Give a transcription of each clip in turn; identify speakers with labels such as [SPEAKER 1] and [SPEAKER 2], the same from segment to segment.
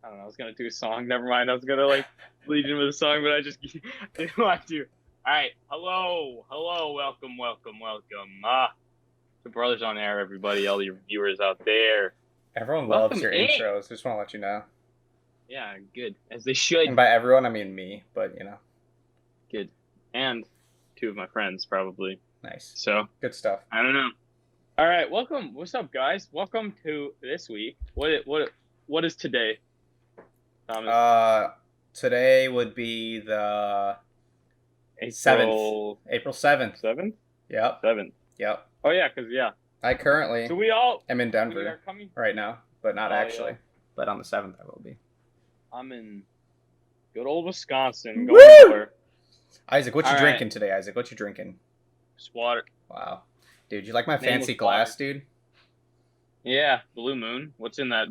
[SPEAKER 1] I don't know. I was gonna do a song. Never mind. I was gonna like lead in with a song, but I just didn't want to. All right. Hello. Welcome. The Brothers on Air, everybody, all your viewers out there.
[SPEAKER 2] Everyone loves
[SPEAKER 1] Welcome
[SPEAKER 2] your
[SPEAKER 1] in.
[SPEAKER 2] intros. Just want to let you know.
[SPEAKER 1] Yeah, good. As they should.
[SPEAKER 2] And by everyone, I mean me, but you know.
[SPEAKER 1] Good. And two of my friends, probably.
[SPEAKER 2] Nice.
[SPEAKER 1] So
[SPEAKER 2] Good stuff.
[SPEAKER 1] I don't know. All right. Welcome. What's up, guys? Welcome to this week. What is today? Thomas?
[SPEAKER 2] Today would be the
[SPEAKER 1] April
[SPEAKER 2] 7th.
[SPEAKER 1] 7th?
[SPEAKER 2] Yep.
[SPEAKER 1] 7th.
[SPEAKER 2] Yep.
[SPEAKER 1] Oh, yeah, because, yeah.
[SPEAKER 2] I currently
[SPEAKER 1] So we all...
[SPEAKER 2] am in
[SPEAKER 1] We
[SPEAKER 2] Denver
[SPEAKER 1] are coming...
[SPEAKER 2] right now, but not actually.
[SPEAKER 1] Yeah.
[SPEAKER 2] But on the 7th, I will be.
[SPEAKER 1] I'm in good old Wisconsin.
[SPEAKER 2] Woo!
[SPEAKER 1] Going nowhere.
[SPEAKER 2] Isaac, what you
[SPEAKER 1] All
[SPEAKER 2] drinking today, Isaac? What you drinking?
[SPEAKER 1] Just water.
[SPEAKER 2] Wow. Dude, you like my
[SPEAKER 1] Nameless
[SPEAKER 2] fancy glass, dude?
[SPEAKER 1] Yeah, Blue Moon. What's in that?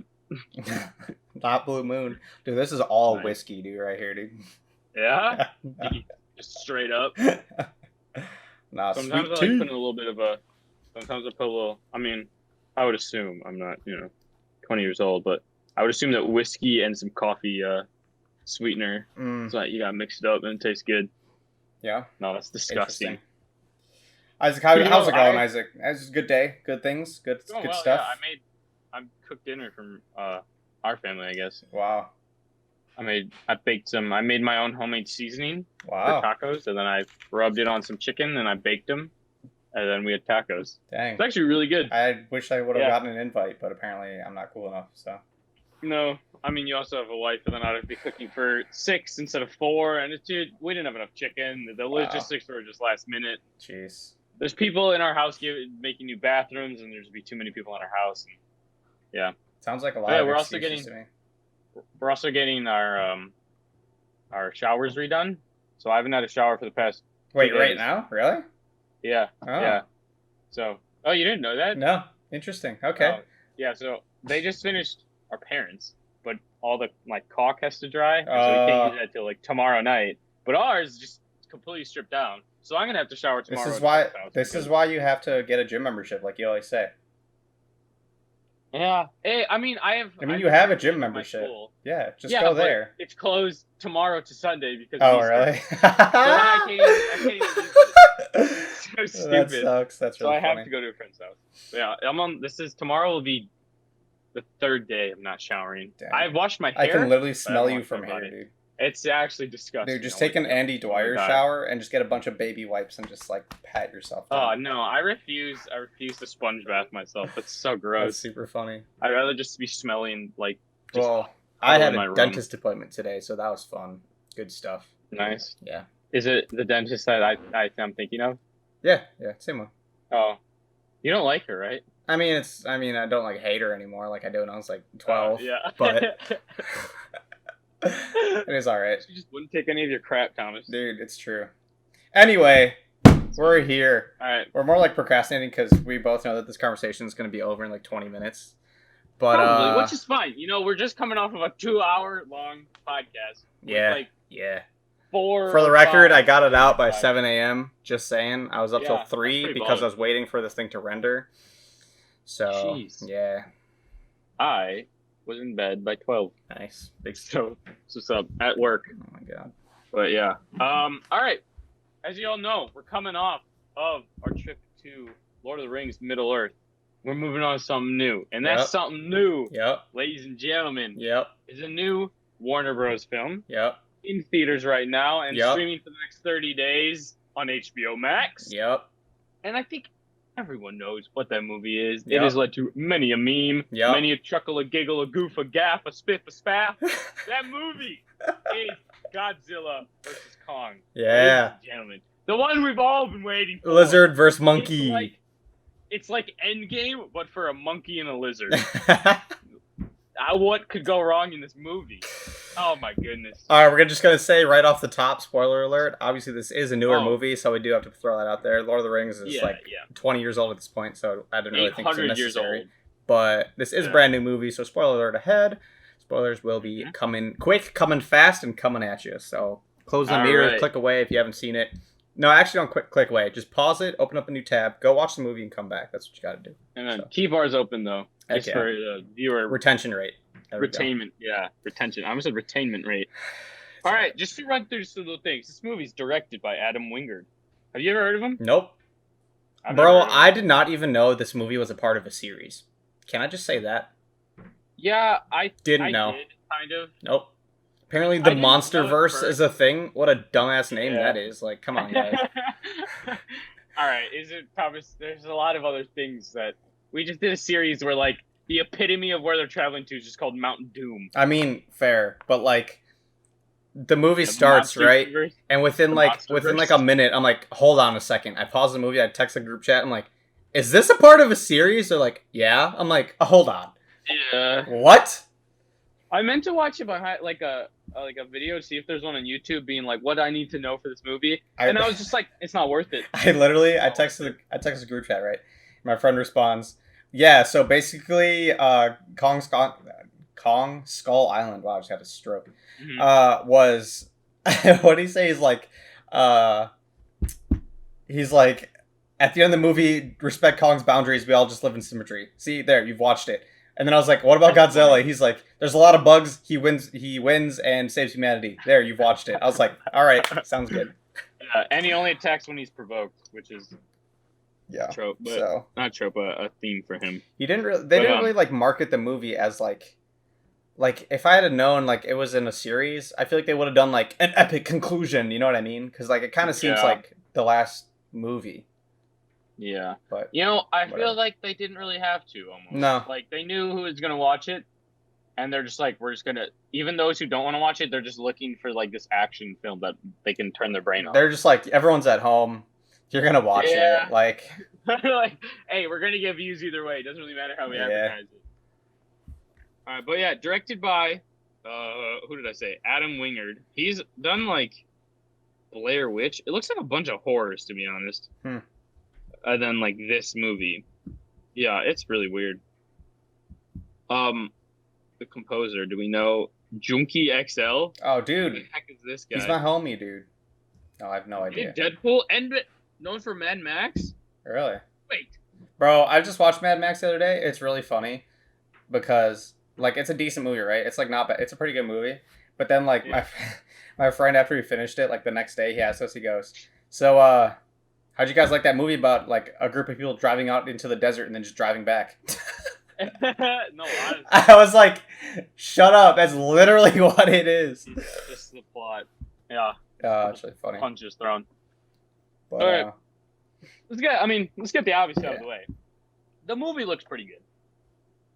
[SPEAKER 2] Not Blue Moon. Dude, this is all
[SPEAKER 1] Nice.
[SPEAKER 2] whiskey, dude, right here, dude.
[SPEAKER 1] Yeah? Just straight up.
[SPEAKER 2] Nah,
[SPEAKER 1] Sometimes
[SPEAKER 2] sweet
[SPEAKER 1] I like
[SPEAKER 2] tea.
[SPEAKER 1] putting a little bit of a... Sometimes I put a little... I mean, I would assume. I'm not, 20 years old, but I would assume that whiskey and some coffee sweetener.
[SPEAKER 2] Mm,
[SPEAKER 1] So you gotta mix it up and it tastes good.
[SPEAKER 2] yeah.
[SPEAKER 1] No, that's disgusting.
[SPEAKER 2] Interesting. Isaac,
[SPEAKER 1] You know,
[SPEAKER 2] how's it going, Isaac? It's a good day, good things, good
[SPEAKER 1] Oh,
[SPEAKER 2] good
[SPEAKER 1] well,
[SPEAKER 2] stuff.
[SPEAKER 1] yeah, I cooked dinner from our family, I guess.
[SPEAKER 2] Wow,
[SPEAKER 1] I made my own homemade seasoning
[SPEAKER 2] wow,
[SPEAKER 1] for tacos, and then I rubbed it on some chicken, and I baked them, and then we had tacos.
[SPEAKER 2] dang.
[SPEAKER 1] It's actually really good.
[SPEAKER 2] I wish I would have
[SPEAKER 1] Yeah.
[SPEAKER 2] gotten an invite, but apparently I'm not cool enough. So
[SPEAKER 1] No, I mean, you also have a wife, and then I'd be cooking for 6 instead of 4, and we didn't have enough chicken. The
[SPEAKER 2] Wow.
[SPEAKER 1] logistics were just last minute.
[SPEAKER 2] jeez.
[SPEAKER 1] There's people in our house making new bathrooms, and there's be too many people in our house. And, yeah.
[SPEAKER 2] Sounds like a lot
[SPEAKER 1] Yeah,
[SPEAKER 2] of
[SPEAKER 1] we're also
[SPEAKER 2] excuses to me.
[SPEAKER 1] We're also getting our showers redone. So I haven't had a shower for the past.
[SPEAKER 2] Wait,
[SPEAKER 1] 2
[SPEAKER 2] right
[SPEAKER 1] days.
[SPEAKER 2] now? Really?
[SPEAKER 1] Yeah.
[SPEAKER 2] Oh.
[SPEAKER 1] Yeah. So, you didn't know that?
[SPEAKER 2] No. Interesting. Okay.
[SPEAKER 1] Oh, yeah. So they just finished our parents, but all the caulk has to dry, and so we can't use that till tomorrow night. But ours just completely stripped down. So I'm gonna have to shower tomorrow.
[SPEAKER 2] This is why you have to get a gym membership, like you always say.
[SPEAKER 1] Yeah. Hey, I mean,
[SPEAKER 2] you have a gym
[SPEAKER 1] at my
[SPEAKER 2] membership.
[SPEAKER 1] school.
[SPEAKER 2] Yeah, just
[SPEAKER 1] Yeah,
[SPEAKER 2] go
[SPEAKER 1] but
[SPEAKER 2] there.
[SPEAKER 1] It's closed tomorrow to Sunday because.
[SPEAKER 2] Oh,
[SPEAKER 1] of Easter.
[SPEAKER 2] really?
[SPEAKER 1] So I can't even use it. So stupid.
[SPEAKER 2] That sucks. That's
[SPEAKER 1] So
[SPEAKER 2] really
[SPEAKER 1] I have
[SPEAKER 2] funny.
[SPEAKER 1] to go to a friend's house. But yeah, tomorrow will be the 3rd day of not showering.
[SPEAKER 2] Dang.
[SPEAKER 1] I've washed my hair.
[SPEAKER 2] I can literally
[SPEAKER 1] but I
[SPEAKER 2] smell
[SPEAKER 1] haven't
[SPEAKER 2] you
[SPEAKER 1] washed
[SPEAKER 2] from
[SPEAKER 1] my
[SPEAKER 2] here,
[SPEAKER 1] body.
[SPEAKER 2] dude.
[SPEAKER 1] It's actually disgusting.
[SPEAKER 2] Dude, just
[SPEAKER 1] Oh
[SPEAKER 2] take
[SPEAKER 1] my
[SPEAKER 2] an
[SPEAKER 1] God.
[SPEAKER 2] Andy Dwyer
[SPEAKER 1] God.
[SPEAKER 2] shower and just get a bunch of baby wipes and just pat yourself down.
[SPEAKER 1] Oh no, I refuse to sponge bath myself. It's so
[SPEAKER 2] That's
[SPEAKER 1] gross.
[SPEAKER 2] super funny.
[SPEAKER 1] I'd rather just be smelling just
[SPEAKER 2] Well, I had
[SPEAKER 1] in my
[SPEAKER 2] a
[SPEAKER 1] room.
[SPEAKER 2] dentist appointment today, so that was fun. Good stuff.
[SPEAKER 1] nice.
[SPEAKER 2] Yeah.
[SPEAKER 1] Is it the dentist that I'm thinking of?
[SPEAKER 2] Yeah, same one.
[SPEAKER 1] Oh, you don't like her, right?
[SPEAKER 2] I mean, I don't hate her anymore like I did when I was 12.
[SPEAKER 1] Yeah.
[SPEAKER 2] But it is alright.
[SPEAKER 1] She just wouldn't take any of your crap, Thomas.
[SPEAKER 2] Dude, it's true. Anyway, we're here.
[SPEAKER 1] All right.
[SPEAKER 2] We're more procrastinating because we both know that this conversation is going to be over in 20 minutes. But
[SPEAKER 1] Probably, which is fine. We're just coming off of a 2-hour-long podcast.
[SPEAKER 2] yeah,
[SPEAKER 1] With
[SPEAKER 2] yeah.
[SPEAKER 1] 4.
[SPEAKER 2] For the
[SPEAKER 1] or
[SPEAKER 2] record,
[SPEAKER 1] 5.
[SPEAKER 2] I got it out by
[SPEAKER 1] 5.
[SPEAKER 2] 7 a.m. Just saying. I was up
[SPEAKER 1] Yeah,
[SPEAKER 2] till
[SPEAKER 1] that's
[SPEAKER 2] 3
[SPEAKER 1] pretty
[SPEAKER 2] because
[SPEAKER 1] baller.
[SPEAKER 2] I was waiting for this thing to render. So,
[SPEAKER 1] Jeez.
[SPEAKER 2] yeah.
[SPEAKER 1] I was in bed by 12.
[SPEAKER 2] Nice. Big stuff.
[SPEAKER 1] So, what's up? At work.
[SPEAKER 2] Oh my god.
[SPEAKER 1] But yeah. All right. As you all know, we're coming off of our trip to Lord of the Rings Middle Earth. We're moving on to something new. And that's
[SPEAKER 2] Yep.
[SPEAKER 1] something new,
[SPEAKER 2] Yep.
[SPEAKER 1] ladies and gentlemen,
[SPEAKER 2] Yep.
[SPEAKER 1] is a new Warner Bros. Film
[SPEAKER 2] Yep.
[SPEAKER 1] in theaters right now and
[SPEAKER 2] Yep.
[SPEAKER 1] streaming for the next 30 days on HBO Max.
[SPEAKER 2] Yep.
[SPEAKER 1] And I think everyone knows what that movie is.
[SPEAKER 2] Yep.
[SPEAKER 1] It has led to many a meme,
[SPEAKER 2] Yep.
[SPEAKER 1] many a chuckle, a giggle, a goof, a gaff, a spiff, a spaff. That movie is Godzilla versus Kong.
[SPEAKER 2] Yeah.
[SPEAKER 1] Ladies and gentlemen. The one we've all been waiting for.
[SPEAKER 2] Lizard versus monkey.
[SPEAKER 1] It's like Endgame, but for a monkey and a lizard. What could go wrong in this movie? Oh my goodness.
[SPEAKER 2] Alright, we're just going to say right off the top, spoiler alert, obviously this is a newer
[SPEAKER 1] Oh.
[SPEAKER 2] movie, so we do have to throw that out there. Lord of the Rings is
[SPEAKER 1] Yeah.
[SPEAKER 2] 20 years old at this point, so I don't really think it's
[SPEAKER 1] 800 years
[SPEAKER 2] necessary.
[SPEAKER 1] old.
[SPEAKER 2] But this is a
[SPEAKER 1] Yeah.
[SPEAKER 2] brand new movie, so spoiler alert ahead. Spoilers will be
[SPEAKER 1] Mhm.
[SPEAKER 2] coming quick, coming fast, and coming at you. So close the
[SPEAKER 1] All
[SPEAKER 2] mirrors,
[SPEAKER 1] right.
[SPEAKER 2] click away if you haven't seen it. No, actually don't click away. Just pause it, open up a new tab, go watch the movie, and come back. That's what you got to do.
[SPEAKER 1] And then
[SPEAKER 2] So.
[SPEAKER 1] keep ours open though, just
[SPEAKER 2] Okay.
[SPEAKER 1] for the viewer
[SPEAKER 2] Retention rate. There we go.
[SPEAKER 1] Retainment, yeah, retention. I almost said retainment rate. All right, just to run through some little things. This movie's directed by Adam Wingard. Have you ever heard of him?
[SPEAKER 2] Nope.
[SPEAKER 1] I've
[SPEAKER 2] Bro,
[SPEAKER 1] never heard of him.
[SPEAKER 2] I did not even know this movie was a part of a series. Can I just say that?
[SPEAKER 1] Yeah, I
[SPEAKER 2] Didn't know.
[SPEAKER 1] did, kind of.
[SPEAKER 2] Nope. Apparently
[SPEAKER 1] I
[SPEAKER 2] the
[SPEAKER 1] didn't know at
[SPEAKER 2] MonsterVerse
[SPEAKER 1] first.
[SPEAKER 2] is a thing. What a dumbass name
[SPEAKER 1] Yeah.
[SPEAKER 2] that is. Like, come on, guys.
[SPEAKER 1] All right, is it probably? There's a lot of other things that we just did a series where like the epitome of where they're traveling to is just called Mountain Doom.
[SPEAKER 2] I mean, fair, but like the movie
[SPEAKER 1] The
[SPEAKER 2] starts, right?
[SPEAKER 1] Monsterverse.
[SPEAKER 2] And within
[SPEAKER 1] The
[SPEAKER 2] like
[SPEAKER 1] MonsterVerse.
[SPEAKER 2] a minute, I'm like, hold on a second. I pause the movie, I text the group chat, I'm like, is this a part of a series? They're like, yeah. I'm like, hold on.
[SPEAKER 1] Yeah.
[SPEAKER 2] What?
[SPEAKER 1] I meant to watch it behind like a video to see if there's one on YouTube being like what I need to know for this movie, and I was just like, it's not worth it.
[SPEAKER 2] I texted the group chat, right? My friend responds, yeah, so basically Kong Skull Island, wow, I just had a stroke.
[SPEAKER 1] Mhm.
[SPEAKER 2] Was what he say is like he's like, at the end of the movie, respect Kong's boundaries, we all just live in symmetry. See, there, you've watched it. And then I was like, what about Godzilla? He's like, there's a lot of bugs, he wins and saves humanity. There, you've watched it. I was like, alright, sounds good.
[SPEAKER 1] And he only attacks when he's provoked, which is
[SPEAKER 2] Yeah.
[SPEAKER 1] trope, but
[SPEAKER 2] So
[SPEAKER 1] not trope, a theme for him.
[SPEAKER 2] they didn't really like market the movie as like if I had known like it was in a series, I feel like they would have done like an epic conclusion, you know what I mean? Because like it kind of seems
[SPEAKER 1] Yeah.
[SPEAKER 2] like the last movie.
[SPEAKER 1] Yeah,
[SPEAKER 2] But
[SPEAKER 1] you know, I
[SPEAKER 2] whatever.
[SPEAKER 1] feel like they didn't really have to. Almost,
[SPEAKER 2] No.
[SPEAKER 1] like they knew who was gonna watch it, and they're just like, we're just gonna. Even those who don't want to watch it, they're just looking for like this action film that they can turn their brain off.
[SPEAKER 2] They're just like, everyone's at home, you're gonna watch
[SPEAKER 1] Yeah.
[SPEAKER 2] it. Like,
[SPEAKER 1] They're like, hey, we're gonna get views either way. It doesn't really matter how we
[SPEAKER 2] Yeah.
[SPEAKER 1] advertise it. All right, but yeah, directed by who did I say? Adam Wingard. He's done like Blair Witch. It looks like a bunch of horrors, to be honest. And then like this movie, yeah, it's really weird. The composer, do we know Junkie XL?
[SPEAKER 2] oh
[SPEAKER 1] Who
[SPEAKER 2] dude,
[SPEAKER 1] the heck is this guy?
[SPEAKER 2] he's my homie, dude. No, I have no
[SPEAKER 1] He
[SPEAKER 2] idea.
[SPEAKER 1] did Deadpool and known for Mad Max.
[SPEAKER 2] Really?
[SPEAKER 1] Wait,
[SPEAKER 2] Bro, I just watched Mad Max the other day. It's really funny because like it's a decent movie, right? It's like not bad. It's a pretty good movie. But then like
[SPEAKER 1] Yeah.
[SPEAKER 2] my friend, after he finished it, like the next day he asked us, he goes, so how'd you guys like that movie about like a group of people driving out into the desert and then just driving back?
[SPEAKER 1] no, honestly,
[SPEAKER 2] I was like, shut up, that's literally what it is.
[SPEAKER 1] this is the plot. Yeah,
[SPEAKER 2] It's really funny.
[SPEAKER 1] punches thrown.
[SPEAKER 2] But,
[SPEAKER 1] All right. Let's get the obvious out of
[SPEAKER 2] Yeah.
[SPEAKER 1] the way. The movie looks pretty good.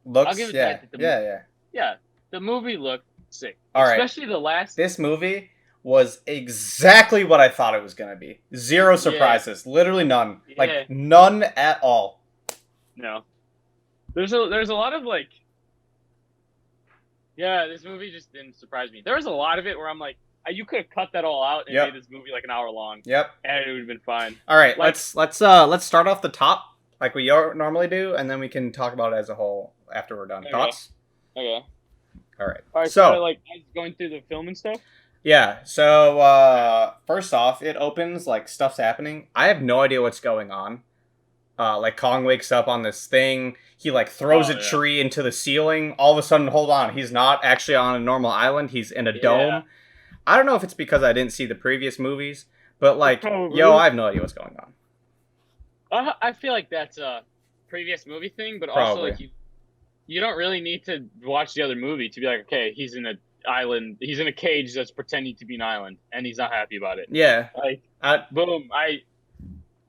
[SPEAKER 2] looks,
[SPEAKER 1] I'll give it
[SPEAKER 2] yeah,
[SPEAKER 1] that,
[SPEAKER 2] yeah.
[SPEAKER 1] Yeah, the movie looked sick.
[SPEAKER 2] All right.
[SPEAKER 1] Especially the last.
[SPEAKER 2] This movie was exactly what I thought it was gonna be. Zero surprises, literally none.
[SPEAKER 1] Yeah.
[SPEAKER 2] Like none at all.
[SPEAKER 1] No. There's a lot of like. Yeah, this movie just didn't surprise me. There was a lot of it where I'm like, you could have cut that all out and
[SPEAKER 2] Yep.
[SPEAKER 1] made this movie like an hour long,
[SPEAKER 2] Yep.
[SPEAKER 1] and it would have been fine.
[SPEAKER 2] All right,
[SPEAKER 1] Like-
[SPEAKER 2] let's start off the top like we normally do, and then we can talk about it as a whole after we're done.
[SPEAKER 1] Okay.
[SPEAKER 2] Thoughts?
[SPEAKER 1] Okay.
[SPEAKER 2] All right.
[SPEAKER 1] All right.
[SPEAKER 2] So
[SPEAKER 1] like going through the film and stuff.
[SPEAKER 2] yeah. So first off, it opens like stuff's happening. I have no idea what's going on. Like Kong wakes up on this thing. He like throws
[SPEAKER 1] Oh,
[SPEAKER 2] a
[SPEAKER 1] yeah.
[SPEAKER 2] tree into the ceiling. All of a sudden, hold on, he's not actually on a normal island. He's in a
[SPEAKER 1] Yeah.
[SPEAKER 2] dome. I don't know if it's because I didn't see the previous movies, but like,
[SPEAKER 1] Probably.
[SPEAKER 2] yo, I have no idea what's going on.
[SPEAKER 1] I feel like that's a previous movie thing, but also
[SPEAKER 2] Probably.
[SPEAKER 1] like you don't really need to watch the other movie to be like, okay, he's in a island, he's in a cage that's pretending to be an island, and he's not happy about it.
[SPEAKER 2] Yeah.
[SPEAKER 1] Like,
[SPEAKER 2] I
[SPEAKER 1] boom,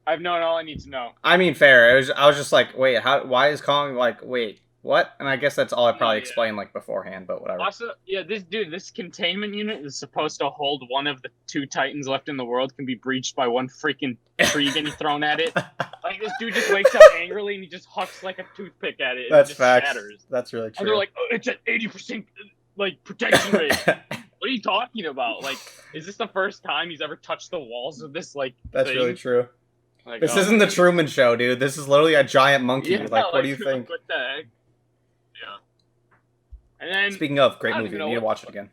[SPEAKER 1] I've known all I need to know.
[SPEAKER 2] mean, fair. I was just like, wait, why is Kong like, wait, what? And I guess that's all I probably
[SPEAKER 1] Yeah.
[SPEAKER 2] explained like beforehand, but whatever.
[SPEAKER 1] Also, yeah, this containment unit is supposed to hold one of the two titans left in the world can be breached by one freaking tree getting thrown at it. Like this dude just wakes up angrily and he just hucks like a toothpick at it. And
[SPEAKER 2] That's
[SPEAKER 1] it just
[SPEAKER 2] facts.
[SPEAKER 1] shatters.
[SPEAKER 2] That's really
[SPEAKER 1] And
[SPEAKER 2] true.
[SPEAKER 1] they're like, oh, it's at 80% like protection rate. What are you talking about? Like, is this the first time he's ever touched the walls of this like
[SPEAKER 2] That's
[SPEAKER 1] thing?
[SPEAKER 2] really true.
[SPEAKER 1] Like,
[SPEAKER 2] This
[SPEAKER 1] oh
[SPEAKER 2] isn't
[SPEAKER 1] my
[SPEAKER 2] the Truman Show, dude. This is literally a giant monkey.
[SPEAKER 1] Yeah,
[SPEAKER 2] like, what do you think?
[SPEAKER 1] What the heck? Yeah. And then
[SPEAKER 2] Speaking of, great
[SPEAKER 1] I don't
[SPEAKER 2] movie.
[SPEAKER 1] even
[SPEAKER 2] You need
[SPEAKER 1] know
[SPEAKER 2] to watch it again.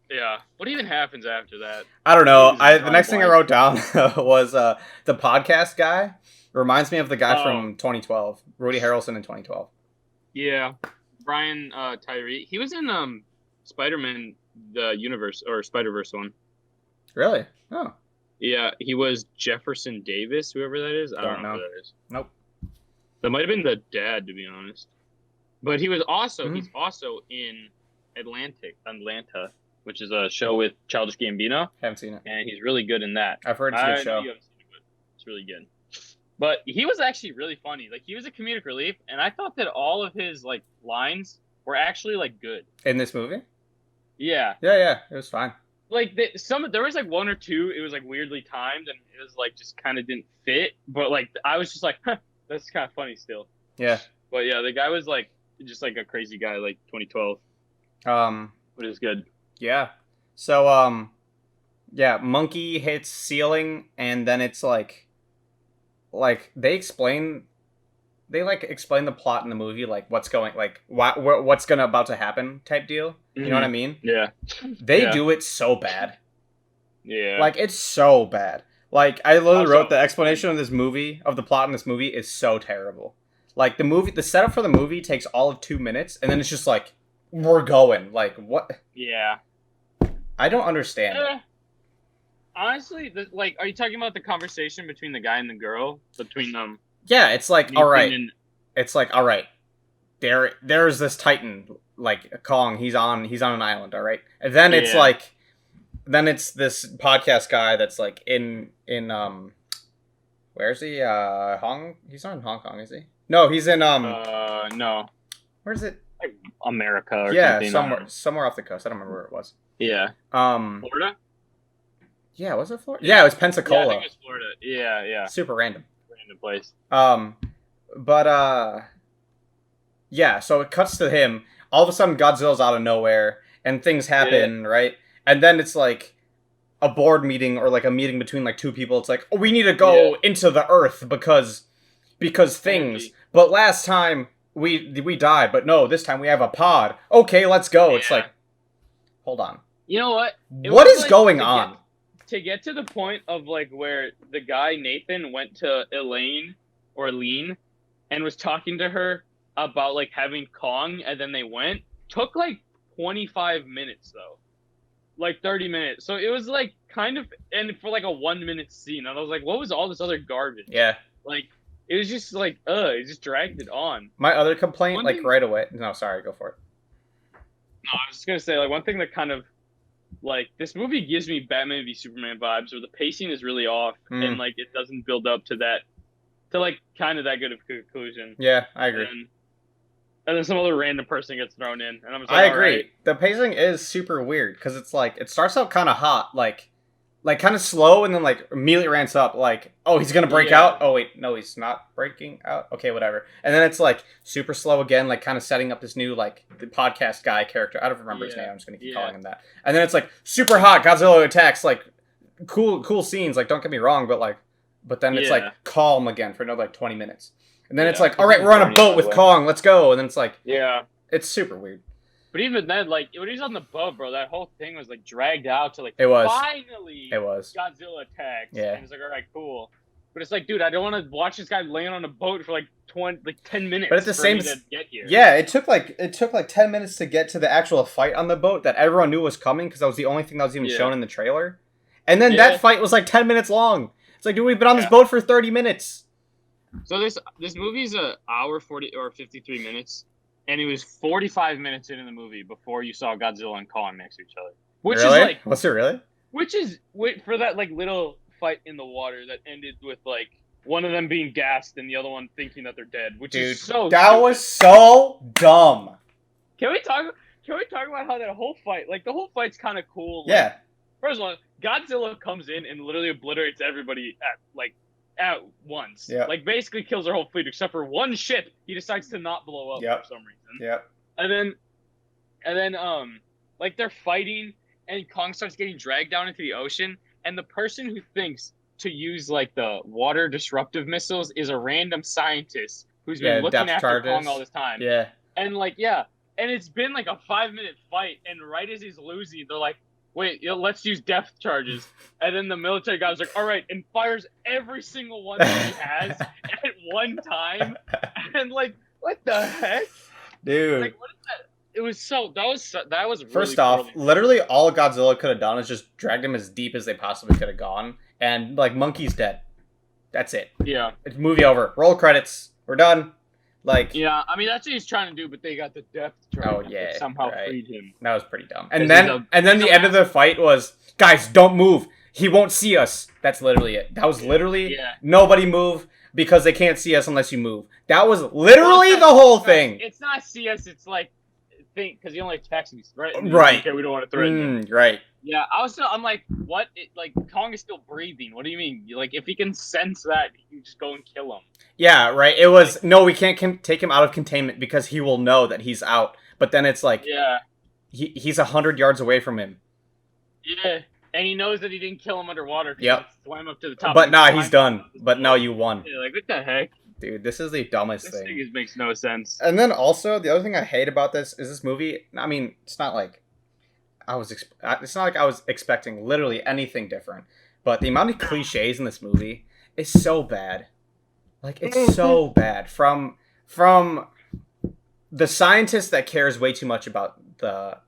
[SPEAKER 1] yeah, what even happens after that?
[SPEAKER 2] I don't know.
[SPEAKER 1] Movie's
[SPEAKER 2] The
[SPEAKER 1] drawing
[SPEAKER 2] next thing I
[SPEAKER 1] blank.
[SPEAKER 2] wrote down was the podcast guy. Reminds me of the guy
[SPEAKER 1] Oh.
[SPEAKER 2] from 2012, Rudy Harrelson in 2012.
[SPEAKER 1] Yeah. Brian Tyree. He was in Spider-Man the Universe or Spider-Verse one.
[SPEAKER 2] Really? Oh,
[SPEAKER 1] Yeah, he was Jefferson Davis, whoever that is. I don't
[SPEAKER 2] Don't
[SPEAKER 1] know
[SPEAKER 2] know.
[SPEAKER 1] who that is.
[SPEAKER 2] nope.
[SPEAKER 1] That might have been the dad, to be honest. But he was also
[SPEAKER 2] Mhm.
[SPEAKER 1] he's also in Atlanta, which is a show with Childish Gambino,
[SPEAKER 2] Haven't seen it.
[SPEAKER 1] and he's really good in that.
[SPEAKER 2] I've heard it's a
[SPEAKER 1] I
[SPEAKER 2] good
[SPEAKER 1] know
[SPEAKER 2] show.
[SPEAKER 1] you haven't seen it, but it's really good. But he was actually really funny. Like he was a comedic relief, and I thought that all of his like lines were actually like good.
[SPEAKER 2] In this movie?
[SPEAKER 1] Yeah,
[SPEAKER 2] Yeah, it was fine.
[SPEAKER 1] like there was like one or two. It was like weirdly timed, and it was like just kind of didn't fit. But like I was just like, huh, that's kind of funny still.
[SPEAKER 2] Yeah.
[SPEAKER 1] But yeah, the guy was like just like a crazy guy, like 2012, but it was good.
[SPEAKER 2] Yeah. So, yeah, monkey hits ceiling, and then it's like they explain the plot in the movie, like what's gonna about to happen type deal. You know what I mean?
[SPEAKER 1] Yeah,
[SPEAKER 2] They
[SPEAKER 1] Yeah.
[SPEAKER 2] do it so bad.
[SPEAKER 1] yeah.
[SPEAKER 2] Like it's so bad. Like I literally
[SPEAKER 1] Also-
[SPEAKER 2] wrote the explanation of the plot in this movie is so terrible. Like the setup for the movie takes all of 2 minutes, and then it's just like we're going. Like what?
[SPEAKER 1] yeah.
[SPEAKER 2] I don't understand.
[SPEAKER 1] Honestly, like, are you talking about the conversation between the guy and the girl? Between them?
[SPEAKER 2] Yeah, it's like
[SPEAKER 1] Nathan
[SPEAKER 2] all right.
[SPEAKER 1] and-
[SPEAKER 2] It's like all right. There's this Titan, like Kong. He's on an island. All right, and then it's
[SPEAKER 1] Yeah.
[SPEAKER 2] like, then it's this podcast guy that's like in where's he? He's not in Hong Kong, is he? No, he's in
[SPEAKER 1] no,
[SPEAKER 2] where's it?
[SPEAKER 1] America or
[SPEAKER 2] Yeah,
[SPEAKER 1] something.
[SPEAKER 2] somewhere off the coast. I don't remember where it was.
[SPEAKER 1] Yeah,
[SPEAKER 2] Um,
[SPEAKER 1] Florida.
[SPEAKER 2] yeah, was it Florida? Yeah, it was
[SPEAKER 1] Yeah, I
[SPEAKER 2] Pensacola.
[SPEAKER 1] think it's Florida. Yeah.
[SPEAKER 2] Super random.
[SPEAKER 1] Random place.
[SPEAKER 2] But yeah, so it cuts to him. All of a sudden, Godzilla's out of nowhere, and things happen, right? And then it's like a board meeting or like a meeting between like two people. It's like, oh, we need to go into the Earth because things.
[SPEAKER 1] Energy.
[SPEAKER 2] But last time we died, but no, this time we have a pod. Okay, let's go. It's
[SPEAKER 1] Yeah.
[SPEAKER 2] like, hold on,
[SPEAKER 1] You know what? It
[SPEAKER 2] what
[SPEAKER 1] was,
[SPEAKER 2] is
[SPEAKER 1] like,
[SPEAKER 2] going
[SPEAKER 1] to
[SPEAKER 2] on?
[SPEAKER 1] To get to the point of like where the guy Nathan went to Elaine and was talking to her about like having Kong, and then they went, took like 25 minutes though, like 30 minutes. So it was like kind of, and for like a 1 minute scene, and I was like, what was all this other garbage?
[SPEAKER 2] Yeah.
[SPEAKER 1] Like it was just like, it just dragged it on.
[SPEAKER 2] My other complaint,
[SPEAKER 1] One
[SPEAKER 2] like
[SPEAKER 1] thing-
[SPEAKER 2] right away. No, sorry, go for it.
[SPEAKER 1] No, I was just gonna say like one thing that kind of like this movie gives me Batman v Superman vibes, where the pacing is really off and like it doesn't build up to that, to like kind of that good of a conclusion.
[SPEAKER 2] Yeah, I agree.
[SPEAKER 1] And then some other random person gets thrown in, and I'm just
[SPEAKER 2] I
[SPEAKER 1] like,
[SPEAKER 2] agree.
[SPEAKER 1] alright.
[SPEAKER 2] The pacing is super weird because it's like it starts out kind of hot, like kind of slow, and then like immediately ramps up. Like, oh, he's gonna break
[SPEAKER 1] Yeah.
[SPEAKER 2] out. Oh wait, no, he's not breaking out. Okay, whatever. And then it's like super slow again, like kind of setting up this new like the podcast guy character. I don't remember his
[SPEAKER 1] Yeah.
[SPEAKER 2] name. I'm just gonna keep
[SPEAKER 1] Yeah.
[SPEAKER 2] calling him that. And then it's like super hot. Godzilla attacks. Like cool scenes. Like don't get me wrong, but then it's
[SPEAKER 1] Yeah.
[SPEAKER 2] like calm again for another like 20 minutes. And then it's
[SPEAKER 1] Yeah.
[SPEAKER 2] like, all right, we're on a boat with Kong. Let's go. And then it's like,
[SPEAKER 1] Yeah.
[SPEAKER 2] it's super weird.
[SPEAKER 1] But even then, like when he's on the boat, bro, that whole thing was like dragged out to like
[SPEAKER 2] It was.
[SPEAKER 1] finally
[SPEAKER 2] It was.
[SPEAKER 1] Godzilla attacks.
[SPEAKER 2] Yeah.
[SPEAKER 1] And it's like, all right, cool. But it's like, dude, I don't want to watch this guy land on a boat for like 10 minutes.
[SPEAKER 2] But at the
[SPEAKER 1] for
[SPEAKER 2] same
[SPEAKER 1] me to get here.
[SPEAKER 2] Yeah, it took like 10 minutes to get to the actual fight on the boat that everyone knew was coming because that was the only thing that was even
[SPEAKER 1] Yeah.
[SPEAKER 2] shown in the trailer. And then
[SPEAKER 1] Yeah.
[SPEAKER 2] that fight was like 10 minutes long. It's like, dude, we've been on this
[SPEAKER 1] Yeah.
[SPEAKER 2] boat for 30 minutes.
[SPEAKER 1] So this movie's a hour 40 or 53 minutes, and it was 45 minutes into the movie before you saw Godzilla and Kong next to each other. Which
[SPEAKER 2] Really?
[SPEAKER 1] is like,
[SPEAKER 2] Was it really?
[SPEAKER 1] wait for that like little fight in the water that ended with like one of them being gassed and the other one thinking that they're dead, which
[SPEAKER 2] Dude,
[SPEAKER 1] is so.
[SPEAKER 2] that
[SPEAKER 1] stupid.
[SPEAKER 2] was so dumb.
[SPEAKER 1] Can we talk about how that whole fight, like the whole fight's kind of cool? Like,
[SPEAKER 2] Yeah.
[SPEAKER 1] First of all, Godzilla comes in and literally obliterates everybody at once.
[SPEAKER 2] Yeah.
[SPEAKER 1] Like basically kills their whole fleet except for one ship. He decides to not blow up
[SPEAKER 2] Yep.
[SPEAKER 1] for some reason.
[SPEAKER 2] Yep.
[SPEAKER 1] And then like they're fighting and Kong starts getting dragged down into the ocean, and the person who thinks to use like the water disruptive missiles is a random scientist who's been looking
[SPEAKER 2] depth
[SPEAKER 1] after
[SPEAKER 2] charges.
[SPEAKER 1] Kong all this time.
[SPEAKER 2] Yeah.
[SPEAKER 1] And and it's been like a 5-minute fight, and right as he's losing, they're like, wait, let's use depth charges. And then the military guy's like, all right, and fires every single one that he has at one time. And like, what the heck?
[SPEAKER 2] Dude.
[SPEAKER 1] Like, what is that? It was so that was really
[SPEAKER 2] First off,
[SPEAKER 1] poorly.
[SPEAKER 2] literally all Godzilla could have done is just dragged him as deep as they possibly could have gone, and like Monkey's dead. That's it.
[SPEAKER 1] Yeah.
[SPEAKER 2] It's movie over. Roll credits. We're done. Like,
[SPEAKER 1] Yeah, I mean that's what he's trying to do, but they got the depth
[SPEAKER 2] oh
[SPEAKER 1] dragon
[SPEAKER 2] yeah,
[SPEAKER 1] that somehow
[SPEAKER 2] right.
[SPEAKER 1] freed him.
[SPEAKER 2] That was pretty dumb.
[SPEAKER 1] 'Cause
[SPEAKER 2] And then
[SPEAKER 1] he's
[SPEAKER 2] the
[SPEAKER 1] a
[SPEAKER 2] end of the fight was, guys, don't move. He won't see us. That's literally it. That was literally nobody move because they can't see us unless you move. That was literally the whole thing.
[SPEAKER 1] It's not CS. It's like think because he only attacks me, right?
[SPEAKER 2] Right.
[SPEAKER 1] Okay, we don't want to threaten him.
[SPEAKER 2] Right.
[SPEAKER 1] Yeah, I'm like, what? Like Kong is still breathing. What do you mean? Like if he can sense that, you just go and kill him.
[SPEAKER 2] Yeah, right. It was no, we can't take him out of containment because he will know that he's out. But then it's like,
[SPEAKER 1] yeah,
[SPEAKER 2] he's 100 yards away from him.
[SPEAKER 1] Yeah, and he knows that he didn't kill him underwater.
[SPEAKER 2] Yep.
[SPEAKER 1] Swam up to the top.
[SPEAKER 2] But nah, he's done. But no, you won.
[SPEAKER 1] Yeah, like what the heck?
[SPEAKER 2] Dude, this is the dumbest
[SPEAKER 1] This
[SPEAKER 2] thing.
[SPEAKER 1] thing makes no sense.
[SPEAKER 2] And then also the other thing I hate about this is this movie. I mean, it's not like it's not like I was expecting literally anything different. But the amount of cliches in this movie is so bad. Like it's so bad. From the scientist that cares way too much about the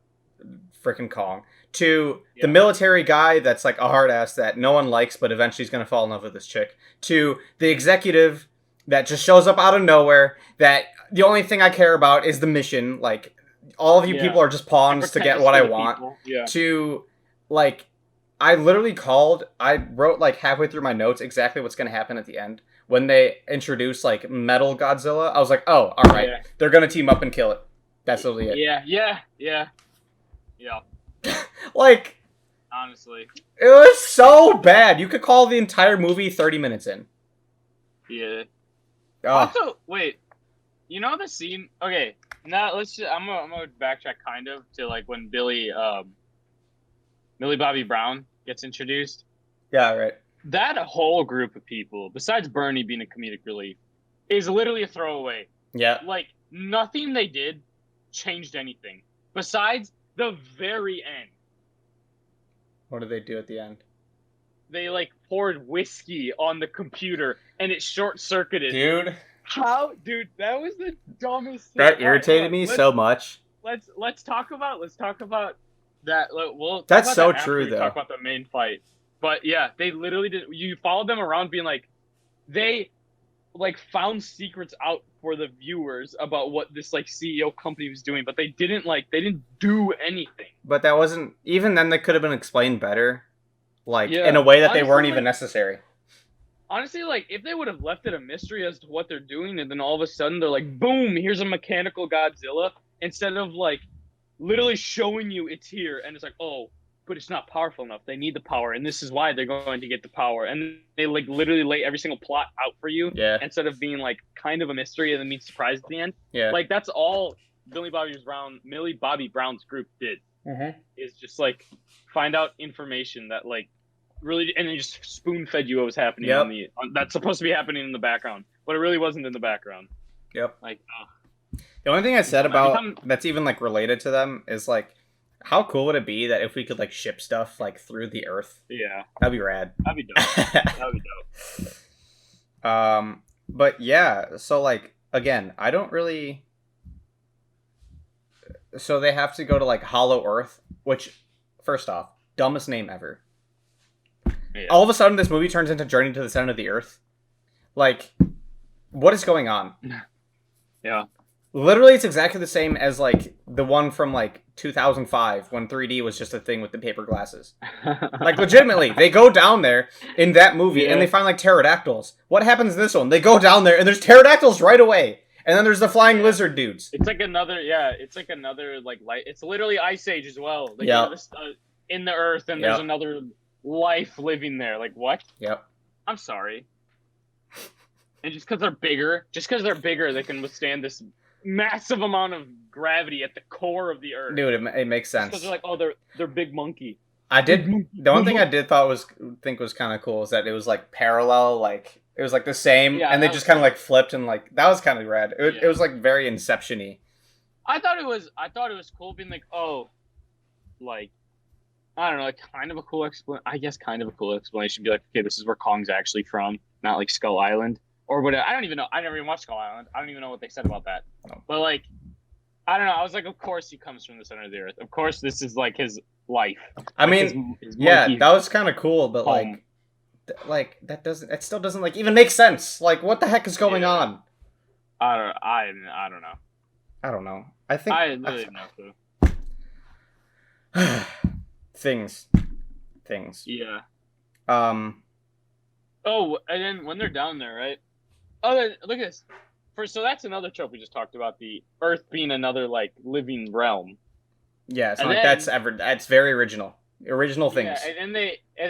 [SPEAKER 2] frickin' Kong to the military guy that's like a hard ass that no one likes, but eventually he's gonna fall in love with this chick. To the executive that just shows up out of nowhere. That the only thing I care about is the mission. Like all of you people are just pawns to get what I want.
[SPEAKER 1] Yeah.
[SPEAKER 2] To like, I literally I wrote like halfway through my notes exactly what's gonna happen at the end when they introduce like Metal Godzilla. I was like, oh, all right, they're gonna team up and kill it. That's literally it.
[SPEAKER 1] Yeah.
[SPEAKER 2] Like,
[SPEAKER 1] honestly,
[SPEAKER 2] it was so bad. You could call the entire movie 30 minutes in.
[SPEAKER 1] Yeah.
[SPEAKER 2] Oh.
[SPEAKER 1] Also, wait. You know the scene? Okay, now I'm gonna backtrack kind of to like when Millie Bobby Brown gets introduced.
[SPEAKER 2] Yeah, right.
[SPEAKER 1] That whole group of people, besides Bernie being a comedic relief, is literally a throwaway.
[SPEAKER 2] Yeah.
[SPEAKER 1] Like nothing they did changed anything besides the very end.
[SPEAKER 2] What did they do at the end?
[SPEAKER 1] They like poured whiskey on the computer and it short circuited.
[SPEAKER 2] Dude.
[SPEAKER 1] How, dude? That was the dumbest thing.
[SPEAKER 2] That irritated me so much.
[SPEAKER 1] Let's talk about that. We'll
[SPEAKER 2] That's
[SPEAKER 1] talk about
[SPEAKER 2] so
[SPEAKER 1] that
[SPEAKER 2] true,
[SPEAKER 1] after we
[SPEAKER 2] though.
[SPEAKER 1] talk about the main fight. But yeah, they literally did. You followed them around, being like, they like found secrets out for the viewers about what this like CEO company was doing, but they didn't do anything.
[SPEAKER 2] But that wasn't even then. They could have been explained better, like
[SPEAKER 1] Yeah.
[SPEAKER 2] in a way that
[SPEAKER 1] Honestly,
[SPEAKER 2] they weren't even necessary.
[SPEAKER 1] Honestly, like if they would have left it a mystery as to what they're doing, and then all of a sudden they're like, boom, here's a mechanical Godzilla, instead of like literally showing you it's here, and it's like, oh, but it's not powerful enough. They need the power, and this is why they're going to get the power. And they like literally lay every single plot out for you, instead of being like kind of a mystery and then being surprised at the end.
[SPEAKER 2] Yeah.
[SPEAKER 1] Like that's all Millie Bobby Brown's group did. Is just like find out information that like really, and then just spoon fed you what was happening that's supposed to be happening in the background, but it really wasn't in the background.
[SPEAKER 2] Yep.
[SPEAKER 1] Like,
[SPEAKER 2] the only thing I said about that's even like related to them is like, how cool would it be that if we could like ship stuff like through the Earth?
[SPEAKER 1] Yeah,
[SPEAKER 2] that'd be rad.
[SPEAKER 1] That'd be dope. That'd be dope.
[SPEAKER 2] But yeah, so like again, I don't really. So they have to go to like Hollow Earth, which, first off, dumbest name ever. Yeah. All of a sudden, this movie turns into Journey to the Center of the Earth. Like, what is going on?
[SPEAKER 1] Yeah.
[SPEAKER 2] Literally, it's exactly the same as like the one from like 2005 when 3D was just a thing with the paper glasses. Like, legitimately, they go down there in that movie and they find like pterodactyls. What happens in this one? They go down there and there's pterodactyls right away. And then there's the flying lizard dudes.
[SPEAKER 1] It's like another, like light. It's literally Ice Age as well. Like, in the Earth, and there's another life living there. Like, what?
[SPEAKER 2] Yep.
[SPEAKER 1] I'm sorry. And just because they're bigger, they can withstand this massive amount of gravity at the core of the Earth.
[SPEAKER 2] Dude, it makes sense.
[SPEAKER 1] Because they're like, oh, they're big monkey.
[SPEAKER 2] The one thing I did think was kind of cool is that it was like parallel, like it was like the same, and they just kind of like flipped, and like that was kind of rad. It was like very Inception-y.
[SPEAKER 1] I thought it was cool being like, oh, like I don't know, like kind of a cool explanation. Be like, okay, this is where Kong's actually from, not like Skull Island or whatever. I don't even know. I never even watched Skull Island. I don't even know what they said about that.
[SPEAKER 2] No.
[SPEAKER 1] But like, I don't know. I was like, of course he comes from the center of the earth. Of course, this is like his life.
[SPEAKER 2] I
[SPEAKER 1] Like
[SPEAKER 2] mean,
[SPEAKER 1] his
[SPEAKER 2] yeah,
[SPEAKER 1] monkey
[SPEAKER 2] that was kind of cool, but
[SPEAKER 1] home.
[SPEAKER 2] like that doesn't. It still doesn't like even make sense. Like, what the heck is going
[SPEAKER 1] Yeah.
[SPEAKER 2] on?
[SPEAKER 1] I don't know.
[SPEAKER 2] I don't know. I think
[SPEAKER 1] I really have no clue.
[SPEAKER 2] things.
[SPEAKER 1] Yeah.
[SPEAKER 2] Um.
[SPEAKER 1] Oh, and then when they're down there, right? Oh, look at this. So that's another trope we just talked about, the Earth being another like living realm.
[SPEAKER 2] Yeah, it's
[SPEAKER 1] And
[SPEAKER 2] not like
[SPEAKER 1] then-
[SPEAKER 2] that's ever. That's very original. Original things.
[SPEAKER 1] Yeah, and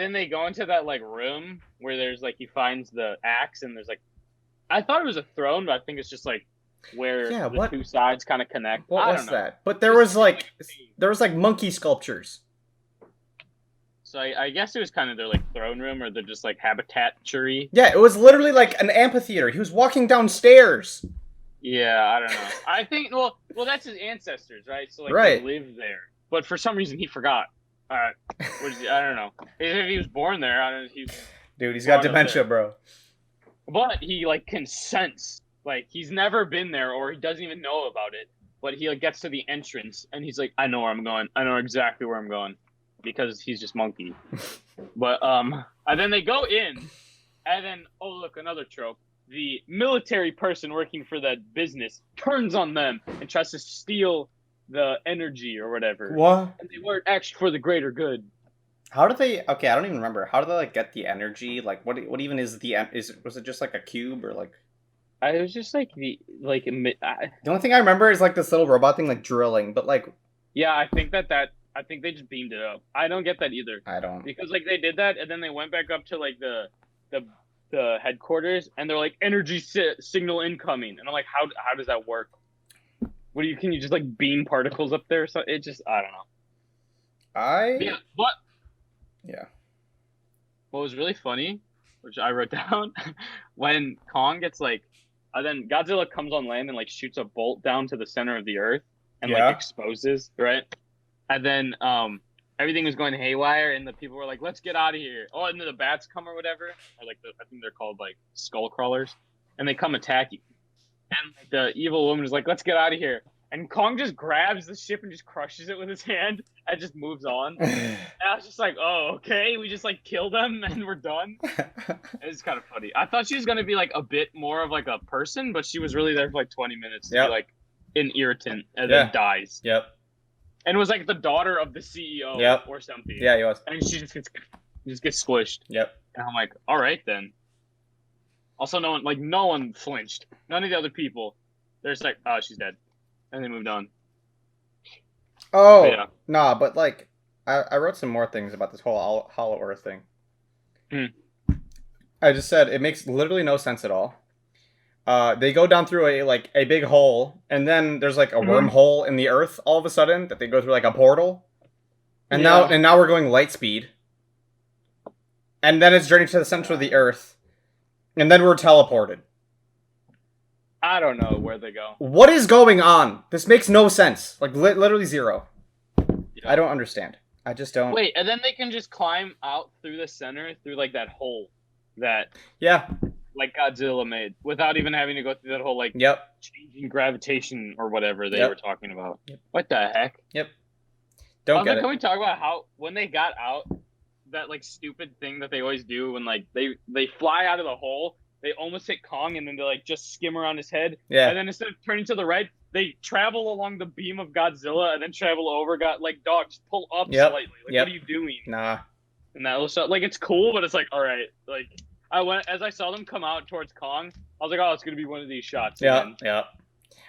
[SPEAKER 1] then they go into that like room where there's like he finds the axe and there's like I thought it was a throne, but I think it's just like where
[SPEAKER 2] Yeah,
[SPEAKER 1] the
[SPEAKER 2] what-
[SPEAKER 1] two sides kind of connect.
[SPEAKER 2] What
[SPEAKER 1] I
[SPEAKER 2] was
[SPEAKER 1] don't know.
[SPEAKER 2] that? But there
[SPEAKER 1] Just
[SPEAKER 2] was like monkey sculptures.
[SPEAKER 1] So I guess it was kind of their like throne room or they're just like habitatry.
[SPEAKER 2] Yeah, it was literally like an amphitheater. He was walking downstairs.
[SPEAKER 1] Yeah, I don't know. I think well that's his ancestors, right? So like
[SPEAKER 2] Right.
[SPEAKER 1] they live there, but for some reason he forgot. I don't know. If he was born there, I don't know.
[SPEAKER 2] Dude, he's got
[SPEAKER 1] Born up
[SPEAKER 2] dementia,
[SPEAKER 1] there.
[SPEAKER 2] bro.
[SPEAKER 1] But he like can sense, like he's never been there or he doesn't even know about it. But he like gets to the entrance and he's like, I know where I'm going. I know exactly where I'm going, because he's just monkey. But and then they go in, and then oh look, another trope. The military person working for that business turns on them and tries to steal the energy or whatever.
[SPEAKER 2] What?
[SPEAKER 1] And they weren't actually for the greater good.
[SPEAKER 2] How do they? Okay, I don't even remember. How do they like get the energy? Like, what even is the? Was it just like a cube or like?
[SPEAKER 1] It was just like
[SPEAKER 2] The only thing I remember is like this little robot thing like drilling, but like
[SPEAKER 1] yeah, I think I think they just beamed it up. I don't get that either.
[SPEAKER 2] I don't.
[SPEAKER 1] Because like they did that and then they went back up to like the headquarters and they're like energy signal incoming and I'm like how does that work? Can you just like beam particles up there? So it just I don't know. Yeah, but
[SPEAKER 2] Yeah.
[SPEAKER 1] what was really funny, which I wrote down, when Kong gets like, then Godzilla comes on land and like shoots a bolt down to the center of the earth and
[SPEAKER 2] Yeah.
[SPEAKER 1] like exposes, right? And then everything was going haywire and the people were like, let's get out of here. Oh, and then the bats come or whatever, or like I think they're called like skull crawlers, and they come attack you. And like, the evil woman is like, let's get out of here. And Kong just grabs the ship and just crushes it with his hand and just moves on. And I was just like, oh, okay. We just like kill them and we're done. It's kind of funny. I thought she was going to be like a bit more of like a person, but she was really there for like 20 minutes to
[SPEAKER 2] Yep.
[SPEAKER 1] be like an irritant and
[SPEAKER 2] Yeah.
[SPEAKER 1] then dies.
[SPEAKER 2] Yep.
[SPEAKER 1] And was like the daughter of the CEO
[SPEAKER 2] Yep.
[SPEAKER 1] or something.
[SPEAKER 2] Yeah, he was.
[SPEAKER 1] And she just gets squished.
[SPEAKER 2] Yep.
[SPEAKER 1] And I'm like, all right then. Also, no one flinched. None of the other people. They're just like, oh, she's dead. And they moved on.
[SPEAKER 2] Oh,
[SPEAKER 1] But yeah.
[SPEAKER 2] nah, but like, I wrote some more things about this whole Hollow Earth thing. I just said it makes literally no sense at all. They go down through a big hole, and then there's like a wormhole in the earth all of a sudden that they go through like a portal, and
[SPEAKER 1] Yeah.
[SPEAKER 2] now we're going light speed, and then it's journey to the center of the earth, and then we're teleported.
[SPEAKER 1] I don't know where they go.
[SPEAKER 2] What is going on? This makes no sense. Like literally zero.
[SPEAKER 1] Yeah.
[SPEAKER 2] I don't understand. I just don't.
[SPEAKER 1] Wait, and then they can just climb out through the center, through like that hole that
[SPEAKER 2] Yeah.
[SPEAKER 1] like Godzilla made, without even having to go through that whole like
[SPEAKER 2] Yep.
[SPEAKER 1] changing gravitation or whatever they
[SPEAKER 2] Yep.
[SPEAKER 1] were talking about.
[SPEAKER 2] Yep.
[SPEAKER 1] What the heck?
[SPEAKER 2] Don't get
[SPEAKER 1] Can
[SPEAKER 2] it.
[SPEAKER 1] we talk about how when they got out, that like stupid thing that they always do when like they fly out of the hole, they almost hit Kong and then they like just skim around his head,
[SPEAKER 2] Yeah.
[SPEAKER 1] and then instead of turning to the right, they travel along the beam of Godzilla and then travel over. Like dog, just pull up
[SPEAKER 2] Yep.
[SPEAKER 1] slightly. Like
[SPEAKER 2] Yep.
[SPEAKER 1] what are you doing?
[SPEAKER 2] Nah.
[SPEAKER 1] And that was so, like it's cool, but it's like all right. Like as I saw them come out towards Kong, I was like, oh, it's gonna be one of these shots.
[SPEAKER 2] Yeah.
[SPEAKER 1] again.
[SPEAKER 2] Yeah.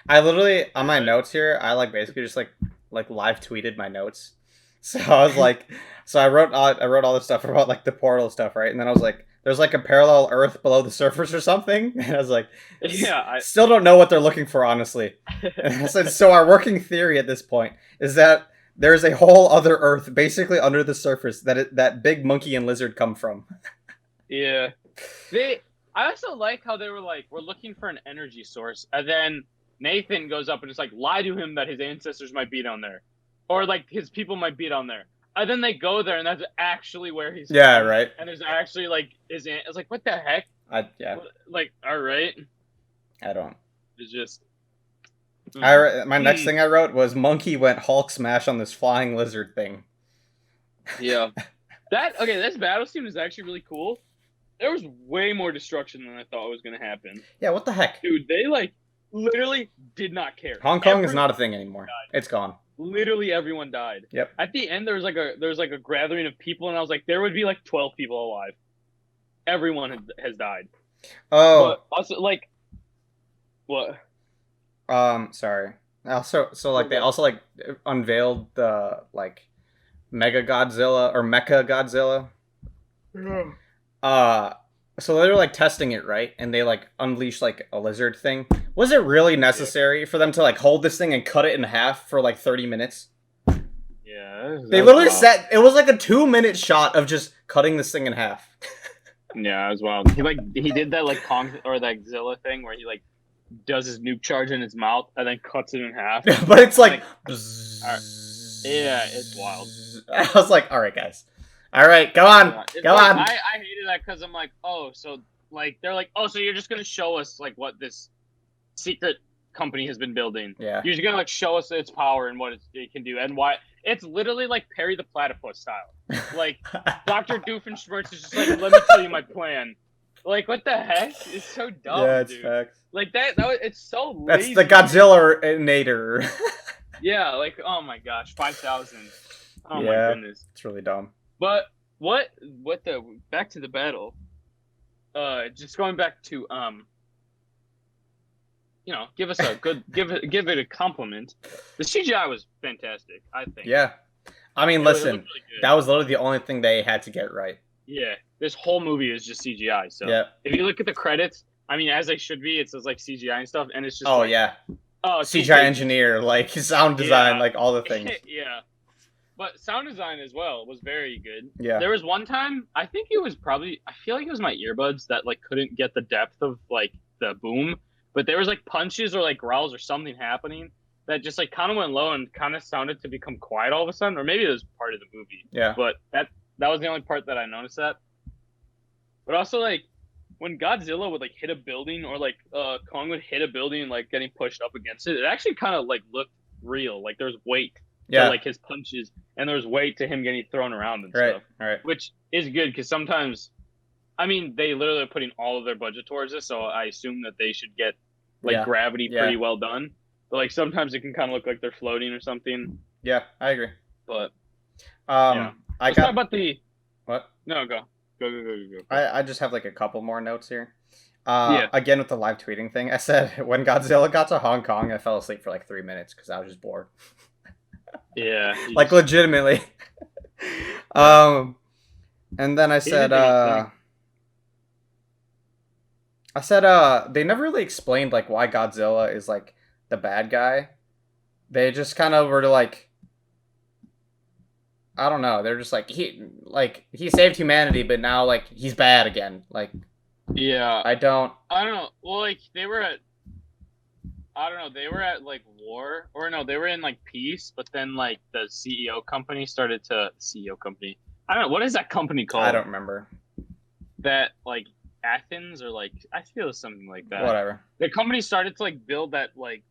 [SPEAKER 2] I literally on my notes here, I like basically just like live tweeted my notes. So I was like, so I wrote all this stuff about like the portal stuff, right? And then I was like, there's like a parallel Earth below the surface or something. And I was like,
[SPEAKER 1] Yeah, I
[SPEAKER 2] still don't know what they're looking for, honestly. And I said, so our working theory at this point is that there's a whole other Earth basically under the surface that big monkey and lizard come from.
[SPEAKER 1] Yeah. I also like how they were like, we're looking for an energy source, and then Nathan goes up and just like lie to him that his ancestors might be down there, or like his people might be down there, and then they go there and that's actually where he's
[SPEAKER 2] Yeah,
[SPEAKER 1] from.
[SPEAKER 2] right.
[SPEAKER 1] And there's actually like it's like what the heck?
[SPEAKER 2] Yeah,
[SPEAKER 1] Like all right,
[SPEAKER 2] I don't.
[SPEAKER 1] it's just
[SPEAKER 2] My next
[SPEAKER 1] Mm.
[SPEAKER 2] thing I wrote was monkey went Hulk smash on this flying lizard thing.
[SPEAKER 1] Yeah. This battle scene is actually really cool. There was way more destruction than I thought was gonna happen.
[SPEAKER 2] Yeah, what the heck?
[SPEAKER 1] Dude, they like literally did not care.
[SPEAKER 2] Hong Kong is not a thing anymore. It's gone.
[SPEAKER 1] Literally everyone died.
[SPEAKER 2] Yep.
[SPEAKER 1] At the end there was like a gathering of people and I was like there would be like 12 people alive. Everyone has died.
[SPEAKER 2] Oh.
[SPEAKER 1] But also like what?
[SPEAKER 2] Sorry. Also, so like they also like unveiled the like Mega Godzilla or Mecha Godzilla. So they were like testing it, right? And they like unleashed like a lizard thing. Was it really necessary for them to like hold this thing and cut it in half for like 30 minutes?
[SPEAKER 1] Yeah.
[SPEAKER 2] They literally said it was like a 2-minute shot of just cutting this thing in half.
[SPEAKER 1] Yeah, as well. He did that like Kong or that Zilla thing where he like does his nuke charge in his mouth and then cuts it in half.
[SPEAKER 2] But it's like
[SPEAKER 1] yeah, it's wild.
[SPEAKER 2] I was like, all right, guys. All right, go on.
[SPEAKER 1] Yeah,
[SPEAKER 2] go
[SPEAKER 1] like,
[SPEAKER 2] on.
[SPEAKER 1] I hated that because I'm like, oh, so like they're like, oh, so you're just gonna show us like what this secret company has been building.
[SPEAKER 2] Yeah.
[SPEAKER 1] You're just gonna like show us its power and what it can do and why it's literally like Perry the Platypus style. Like Dr. Doofenshmirtz is just like, let me tell you my plan. Like what the heck? It's so dumb.
[SPEAKER 2] Yeah, it's
[SPEAKER 1] dude.
[SPEAKER 2] facts.
[SPEAKER 1] Like it's so
[SPEAKER 2] That's
[SPEAKER 1] lazy.
[SPEAKER 2] the Godzilla nader.
[SPEAKER 1] Yeah, like oh my gosh, 5,000. Oh
[SPEAKER 2] yeah,
[SPEAKER 1] my goodness.
[SPEAKER 2] It's really dumb.
[SPEAKER 1] But what the back to the battle. Just going back to give us a good give it a compliment. The CGI was fantastic, I think.
[SPEAKER 2] Yeah. I mean, listen, really that was literally the only thing they had to get right.
[SPEAKER 1] Yeah. This whole movie is just CGI. So
[SPEAKER 2] yeah.
[SPEAKER 1] If you look at the credits, I mean, as they should be, it says like CGI and stuff, and it's just
[SPEAKER 2] CGI engineer, like sound design, like all the things.
[SPEAKER 1] Yeah. But sound design as well was very good.
[SPEAKER 2] Yeah.
[SPEAKER 1] There was one time, I think it was probably, I feel like it was my earbuds that like couldn't get the depth of like the boom, but there was like punches or like growls or something happening that just like kind of went low and kind of sounded to become quiet all of a sudden, or maybe it was part of the movie.
[SPEAKER 2] Yeah.
[SPEAKER 1] But that was the only part that I noticed that. But also like when Godzilla would like hit a building or like Kong would hit a building and like getting pushed up against it, it actually kind of like looked real. Like there's weight.
[SPEAKER 2] Yeah.
[SPEAKER 1] To, like his punches, and there's weight to him getting thrown around and stuff.
[SPEAKER 2] Right.
[SPEAKER 1] Which is good because sometimes, I mean, they literally are putting all of their budget towards this, so I assume that they should get like gravity pretty well done. But like sometimes it can kind of look like they're floating or something.
[SPEAKER 2] Yeah, I agree.
[SPEAKER 1] But
[SPEAKER 2] I got
[SPEAKER 1] talk about the
[SPEAKER 2] what?
[SPEAKER 1] No, go.
[SPEAKER 2] I just have like a couple more notes here. Again with the live tweeting thing, I said when Godzilla got to Hong Kong, I fell asleep for like 3 minutes because I was just bored.
[SPEAKER 1] Yeah.
[SPEAKER 2] Like legitimately. And then I said they never really explained like why Godzilla is like the bad guy. They just kind of were like, I don't know, they're just like he saved humanity but now like he's bad again. Like I don't
[SPEAKER 1] know. Well, like they were at like war, or no, they were in like peace, but then like the CEO company. I don't know, what is that company called?
[SPEAKER 2] I don't remember.
[SPEAKER 1] That like Athens or like I feel it was something like that.
[SPEAKER 2] Whatever.
[SPEAKER 1] The company started to like build that like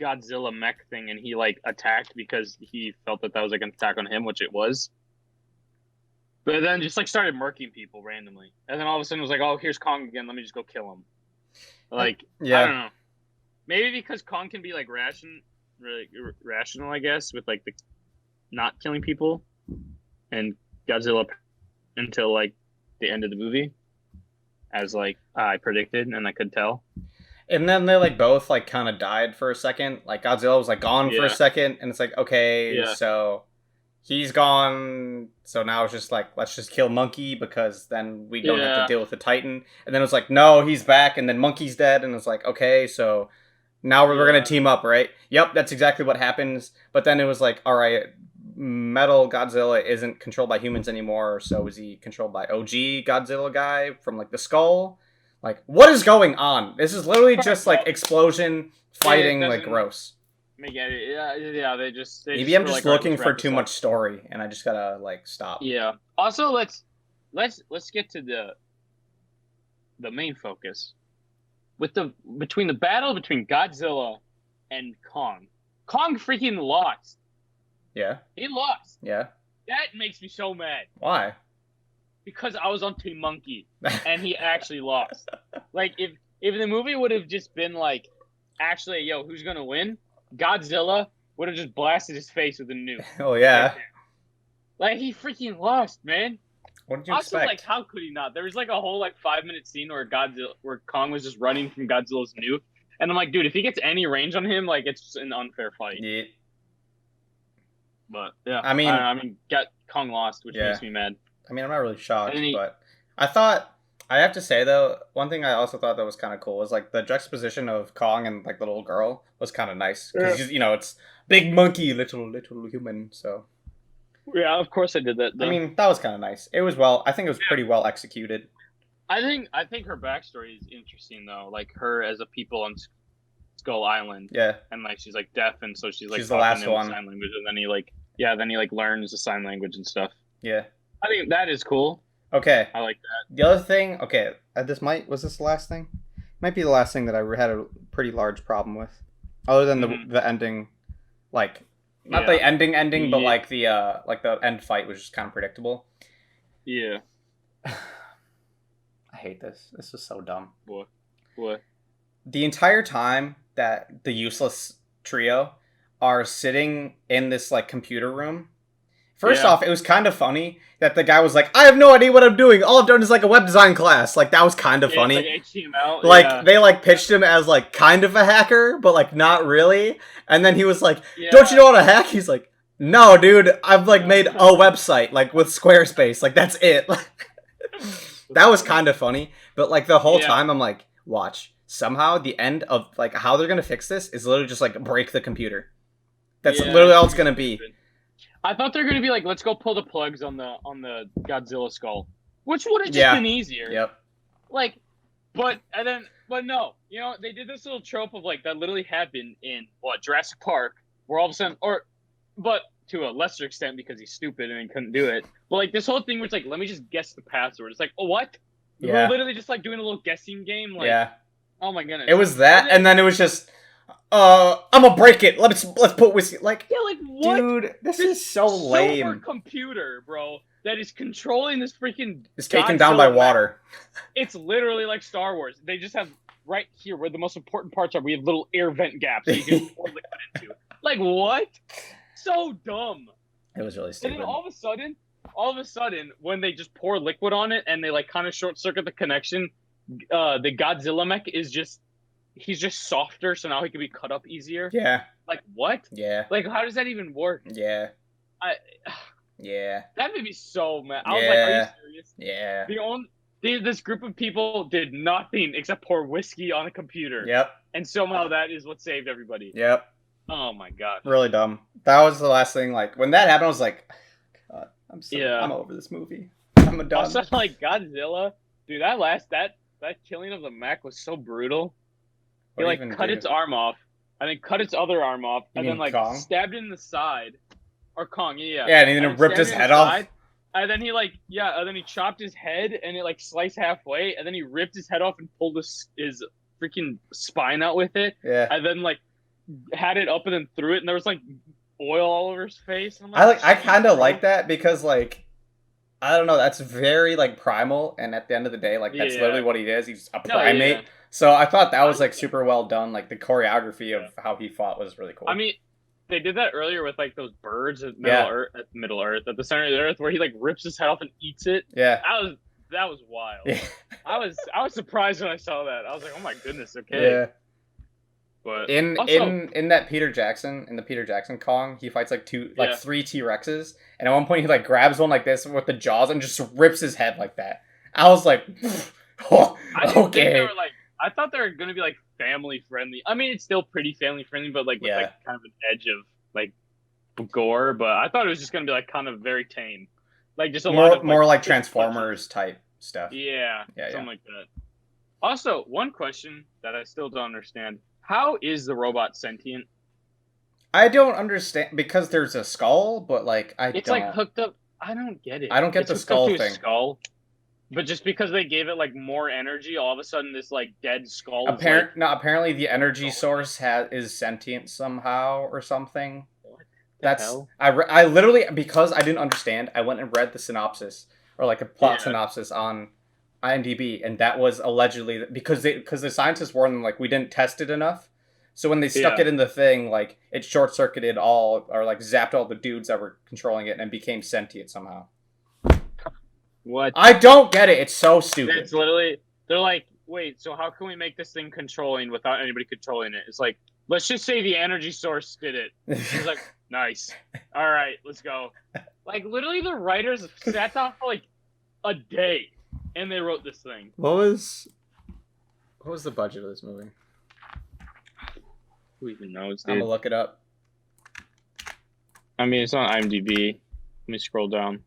[SPEAKER 1] Godzilla mech thing, and he like attacked because he felt that was like an attack on him, which it was. But then just like started murking people randomly, and then all of a sudden it was like, oh, here's Kong again. Let me just go kill him. Like I don't know. Maybe because Kong can be like rational, I guess, with like the not killing people, and Godzilla until like the end of the movie, as like I predicted and I could tell.
[SPEAKER 2] And then they like both like kind of died for a second. Like Godzilla was like gone for a second, and it's like okay, so he's gone. So now it's just like let's just kill Monkey because then we don't have to deal with the Titan. And then it was like no, he's back, and then Monkey's dead, and it's like okay, so. Now we're going to team up, right? Yep, that's exactly what happens. But then it was like, all right, Metal Godzilla isn't controlled by humans anymore. So is he controlled by OG Godzilla guy from like the skull? Like, what is going on? This is literally just like explosion, fighting, like gross.
[SPEAKER 1] Yeah, they just...
[SPEAKER 2] Maybe I'm just looking for too much story and I just gotta like stop.
[SPEAKER 1] Yeah. Also, let's get to the main focus. Between the battle between Godzilla and Kong. Kong freaking lost.
[SPEAKER 2] Yeah.
[SPEAKER 1] He lost.
[SPEAKER 2] Yeah.
[SPEAKER 1] That makes me so mad
[SPEAKER 2] Why?
[SPEAKER 1] because I was on Team Monkey and he actually lost. Like if the movie would have just been like, actually, yo, who's gonna win? Godzilla would have just blasted his face with a nuke.
[SPEAKER 2] Oh yeah.
[SPEAKER 1] Like he freaking lost, man.
[SPEAKER 2] What did you
[SPEAKER 1] Also,
[SPEAKER 2] expect?
[SPEAKER 1] like, how could he not? There was like a whole like 5 minute scene where Kong was just running from Godzilla's nuke, and I'm like, dude, if he gets any range on him, like it's just an unfair fight.
[SPEAKER 2] Yeah.
[SPEAKER 1] But yeah,
[SPEAKER 2] I mean,
[SPEAKER 1] got Kong lost, which
[SPEAKER 2] Yeah.
[SPEAKER 1] makes me mad.
[SPEAKER 2] I mean, I'm not really shocked,
[SPEAKER 1] And then
[SPEAKER 2] but I have to say though, one thing I also thought that was kind of cool was like the juxtaposition of Kong and like the little girl was kind of nice because it's big monkey, little human. So
[SPEAKER 1] Yeah, of course I did that. Though.
[SPEAKER 2] I mean, that was kind of nice. It was I think it was pretty well executed.
[SPEAKER 1] I think her backstory is interesting though, like her as a people on Skull Island.
[SPEAKER 2] Yeah.
[SPEAKER 1] And like she's like deaf, and so she's like
[SPEAKER 2] She's the last
[SPEAKER 1] talking in
[SPEAKER 2] one.
[SPEAKER 1] sign language, and then he like learns the sign language and stuff.
[SPEAKER 2] Yeah.
[SPEAKER 1] I think that is cool.
[SPEAKER 2] Okay.
[SPEAKER 1] I like that.
[SPEAKER 2] The other thing, okay, was this the last thing? Might be the last thing that I had a pretty large problem with, other than the ending, like not the ending, but like the end fight was just kind of predictable.
[SPEAKER 1] Yeah.
[SPEAKER 2] I hate this. This is so dumb.
[SPEAKER 1] What?
[SPEAKER 2] The entire time that the useless trio are sitting in this like computer room. First off, it was kind of funny that the guy was like, I have no idea what I'm doing. All I've done is like a web design class. Like that was kind of funny.
[SPEAKER 1] It's like HTML.
[SPEAKER 2] Like they like pitched him as like kind of a hacker, but like not really. And then he was like, don't you know how to hack? He's like, no, dude, I've like made a website like with Squarespace. Like that's it. That was kind of funny. But like the whole time I'm like, watch. Somehow the end of like how they're gonna fix this is literally just like break the computer. That's literally all it's gonna be.
[SPEAKER 1] I thought they were gonna be like, let's go pull the plugs on the Godzilla skull, which would have just been easier.
[SPEAKER 2] Yep.
[SPEAKER 1] Like, but no, they did this little trope of like that literally happened in Jurassic Park, where all of a sudden, but to a lesser extent because he's stupid and he couldn't do it. But like this whole thing where it's like, let me just guess the password. It's like, oh what?
[SPEAKER 2] Yeah.
[SPEAKER 1] We're literally just like doing a little guessing game. Like,
[SPEAKER 2] yeah.
[SPEAKER 1] Oh my goodness.
[SPEAKER 2] It was that, and then it was just. I'm gonna break it. Let's put whiskey. Like,
[SPEAKER 1] yeah, like what?
[SPEAKER 2] Dude, this is so lame.
[SPEAKER 1] Silver computer, bro, that is controlling this freaking.
[SPEAKER 2] It's taken down by water.
[SPEAKER 1] It's literally like Star Wars. They just have right here where the most important parts are. We have little air vent gaps that you can pour liquid into. Like what? So dumb.
[SPEAKER 2] It was really stupid.
[SPEAKER 1] And then all of a sudden, when they just pour liquid on it and they like kind of short circuit the connection, the Godzilla mech is just. He's just softer, so now he can be cut up easier.
[SPEAKER 2] Yeah.
[SPEAKER 1] Like, what?
[SPEAKER 2] Yeah.
[SPEAKER 1] Like, how does that even work?
[SPEAKER 2] Yeah. Yeah.
[SPEAKER 1] That made me so mad. I was like, are you serious?
[SPEAKER 2] Yeah.
[SPEAKER 1] This group of people did nothing except pour whiskey on a computer.
[SPEAKER 2] Yep.
[SPEAKER 1] And somehow that is what saved everybody.
[SPEAKER 2] Yep.
[SPEAKER 1] Oh, my God.
[SPEAKER 2] Really dumb. That was the last thing, like, when that happened, I was like, God, I'm over this movie. I'm done.
[SPEAKER 1] Also, like, Godzilla, dude, that killing of the mech was so brutal. He like cut its arm off, and then cut its other arm off, and then like
[SPEAKER 2] Kong?
[SPEAKER 1] stabbed it in the side. Or Kong, yeah.
[SPEAKER 2] Yeah, and then ripped his head off.
[SPEAKER 1] And then and then he chopped his head, and it like sliced halfway, and then he ripped his head off and pulled his freaking spine out with it.
[SPEAKER 2] Yeah.
[SPEAKER 1] And then like had it up and then threw it, and there was like oil all over his face. And I'm like,
[SPEAKER 2] I kind of like that because like I don't know, that's very like primal, and at the end of the day, like that's literally what he is. He's a primate. Yeah. So I thought that was like super well done. Like the choreography of how he fought was really cool.
[SPEAKER 1] I mean, they did that earlier with like those birds at Middle Earth, at the center of the Earth, where he like rips his head off and eats it.
[SPEAKER 2] Yeah,
[SPEAKER 1] that was wild. Yeah. I was surprised when I saw that. I was like, oh my goodness, okay.
[SPEAKER 2] Yeah.
[SPEAKER 1] But
[SPEAKER 2] in the Peter Jackson Kong, he fights like three T-Rexes, and at one point he like grabs one like this with the jaws and just rips his head like that. I was like, oh, okay.
[SPEAKER 1] I thought they were gonna be like family friendly. I mean, it's still pretty family friendly, but like with like kind of an edge of like gore. But I thought it was just gonna be like kind of very tame, like just a lot of
[SPEAKER 2] more like Transformers type stuff.
[SPEAKER 1] Yeah, something like that. Also, one question that I still don't understand: how is the robot sentient?
[SPEAKER 2] I don't understand because there's a skull, but like
[SPEAKER 1] it's like hooked up. I don't get it.
[SPEAKER 2] I don't get the skull thing.
[SPEAKER 1] Skull. But just because they gave it like more energy, all of a sudden this like dead skull is like
[SPEAKER 2] Apparently the energy
[SPEAKER 1] going.
[SPEAKER 2] source is sentient somehow or something.
[SPEAKER 1] What the
[SPEAKER 2] That's
[SPEAKER 1] hell?
[SPEAKER 2] I literally, because I didn't understand, I went and read the synopsis or like a plot
[SPEAKER 1] Yeah,
[SPEAKER 2] synopsis on IMDb, and that was allegedly because the scientists warned them like we didn't test it enough. So when they stuck
[SPEAKER 1] yeah.
[SPEAKER 2] it in the thing, like it short circuited all or like zapped all the dudes that were controlling it and became sentient somehow.
[SPEAKER 1] What?
[SPEAKER 2] I don't get it. It's so stupid.
[SPEAKER 1] It's literally they're like, wait, so how can we make this thing controlling without anybody controlling it? It's like, let's just say the energy source did it. He's like, nice. All right, let's go. Like literally, the writers sat down for like a day and they wrote this thing.
[SPEAKER 2] What was the budget of this movie?
[SPEAKER 1] Who even knows,
[SPEAKER 2] I'm
[SPEAKER 1] dude?
[SPEAKER 2] gonna look it up.
[SPEAKER 1] I mean, it's on IMDb. Let me scroll down.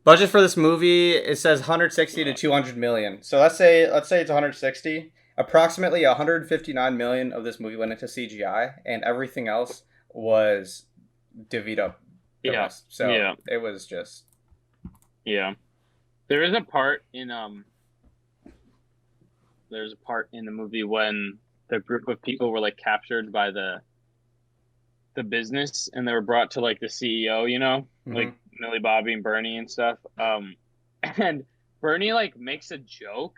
[SPEAKER 2] Budget for this movie, it says 160 to 200 million. So let's say it's 160. Approximately 159 million of this movie went into CGI, and everything else was divvied up. The
[SPEAKER 1] Yeah.
[SPEAKER 2] rest. So
[SPEAKER 1] Yeah.
[SPEAKER 2] it was just
[SPEAKER 1] Yeah. There is a part in there's a part in the movie when the group of people were like captured by the business and they were brought to like the CEO, you know, like Millie Bobby and Bernie and stuff. And Bernie like makes a joke.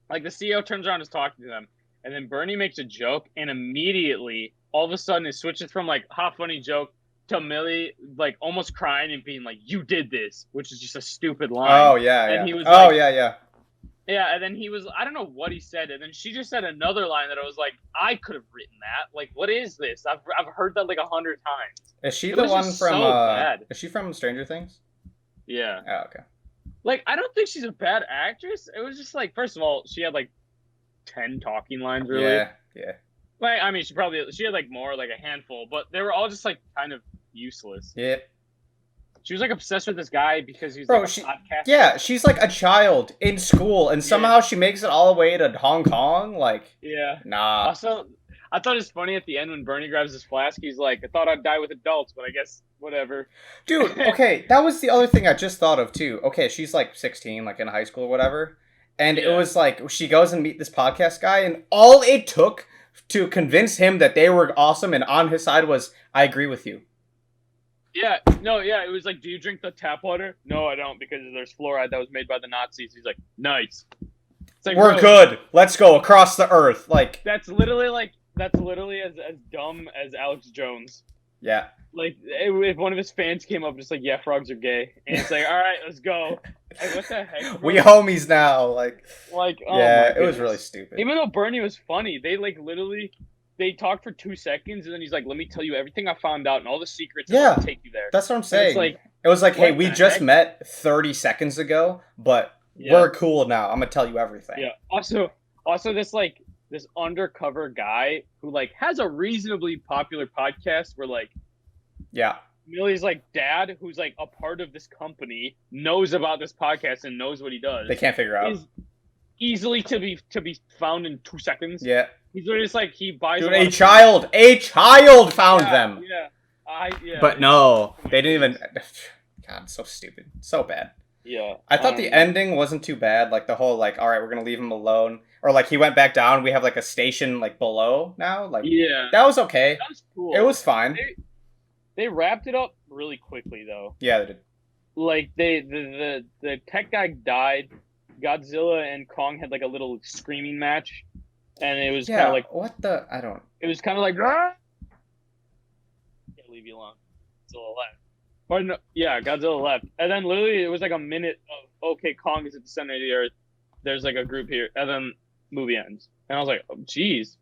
[SPEAKER 1] Like the CEO turns around and is talking to them, and then Bernie makes a joke, and immediately all of a sudden it switches from like hot funny joke to Millie like almost crying and being like, "You did this," which is just a stupid line.
[SPEAKER 2] Oh yeah,
[SPEAKER 1] And
[SPEAKER 2] yeah.
[SPEAKER 1] he was
[SPEAKER 2] Oh
[SPEAKER 1] like,
[SPEAKER 2] yeah, yeah.
[SPEAKER 1] yeah, and then he was, I don't know what he said, and then she just said another line that I was like, I could have written that. Like, what is this? I've heard that like 100 times.
[SPEAKER 2] Is she
[SPEAKER 1] It
[SPEAKER 2] the
[SPEAKER 1] was
[SPEAKER 2] one
[SPEAKER 1] just
[SPEAKER 2] from
[SPEAKER 1] so bad.
[SPEAKER 2] Is she from Stranger Things?
[SPEAKER 1] Yeah.
[SPEAKER 2] Oh, okay.
[SPEAKER 1] Like, I don't think she's a bad actress. It was just like, first of all, she had like 10 talking lines, really.
[SPEAKER 2] Yeah, yeah.
[SPEAKER 1] Like, I mean, she had like more, like a handful, but they were all just like kind of useless.
[SPEAKER 2] Yeah.
[SPEAKER 1] She was like obsessed with this guy because he's
[SPEAKER 2] Bro,
[SPEAKER 1] like a
[SPEAKER 2] she
[SPEAKER 1] podcaster.
[SPEAKER 2] yeah, she's like a child in school, and somehow she makes it all the way to Hong Kong. Like,
[SPEAKER 1] Yeah.
[SPEAKER 2] nah.
[SPEAKER 1] Also, I thought it was funny at the end when Bernie grabs his flask. He's like, I thought I'd die with adults, but I guess whatever.
[SPEAKER 2] Dude, okay, that was the other thing I just thought of too. Okay, she's like 16, like in high school or whatever. And it
[SPEAKER 1] Yeah.
[SPEAKER 2] was like she goes and meet this podcast guy, and all it took to convince him that they were awesome and on his side was, I agree with you.
[SPEAKER 1] Yeah, no, yeah. It was like, do you drink the tap water? No, I don't, because there's fluoride that was made by the Nazis. He's like, nice. It's like,
[SPEAKER 2] We're
[SPEAKER 1] bro,
[SPEAKER 2] good. Let's go across the earth. Like,
[SPEAKER 1] That's literally as dumb as Alex Jones.
[SPEAKER 2] yeah.
[SPEAKER 1] Like, if one of his fans came up just like, yeah, frogs are gay, and it's like, all right, let's go. Like, what the heck? Bro?
[SPEAKER 2] We homies now. Like,
[SPEAKER 1] Like, oh
[SPEAKER 2] yeah,
[SPEAKER 1] my
[SPEAKER 2] it was
[SPEAKER 1] goodness.
[SPEAKER 2] really stupid.
[SPEAKER 1] Even though Bernie was funny, they like literally they talked for 2 seconds, and then he's like, "Let me tell you everything I found out and all the secrets.
[SPEAKER 2] Yeah.
[SPEAKER 1] And take you there."
[SPEAKER 2] That's what I'm
[SPEAKER 1] And
[SPEAKER 2] saying.
[SPEAKER 1] it's like,
[SPEAKER 2] It was like, hey,
[SPEAKER 1] what
[SPEAKER 2] we
[SPEAKER 1] the
[SPEAKER 2] just
[SPEAKER 1] heck?
[SPEAKER 2] met 30 seconds ago, but
[SPEAKER 1] Yeah.
[SPEAKER 2] we're cool now. I'm gonna tell you everything.
[SPEAKER 1] Yeah. Also, this undercover guy who like has a reasonably popular podcast where like
[SPEAKER 2] Yeah.
[SPEAKER 1] Millie's like dad, who's like a part of this company, knows about this podcast and knows what he does.
[SPEAKER 2] They can't figure out.
[SPEAKER 1] Is easily to be found in 2 seconds.
[SPEAKER 2] Yeah.
[SPEAKER 1] He's literally just like he buys.
[SPEAKER 2] Dude,
[SPEAKER 1] lot
[SPEAKER 2] a
[SPEAKER 1] of
[SPEAKER 2] child found
[SPEAKER 1] yeah,
[SPEAKER 2] them.
[SPEAKER 1] Yeah.
[SPEAKER 2] But no, they didn't even. God, so stupid, so bad.
[SPEAKER 1] Yeah.
[SPEAKER 2] I thought the ending wasn't too bad. Like the whole like, all right, we're gonna leave him alone, or like he went back down. We have like a station like below now. Like
[SPEAKER 1] Yeah.
[SPEAKER 2] that was okay.
[SPEAKER 1] That was cool.
[SPEAKER 2] It was fine.
[SPEAKER 1] They wrapped it up really quickly though.
[SPEAKER 2] Yeah, they did.
[SPEAKER 1] Like the tech guy died. Godzilla and Kong had like a little screaming match, and it was kind
[SPEAKER 2] Yeah.
[SPEAKER 1] of like
[SPEAKER 2] What the? I don't.
[SPEAKER 1] it was kind of like. "Ah!" Can't leave you alone. Godzilla left. Or no, yeah, Godzilla left, and then literally it was like a minute of okay, Kong is at the center of the earth. There's like a group here, and then movie ends, and I was like, oh, geez.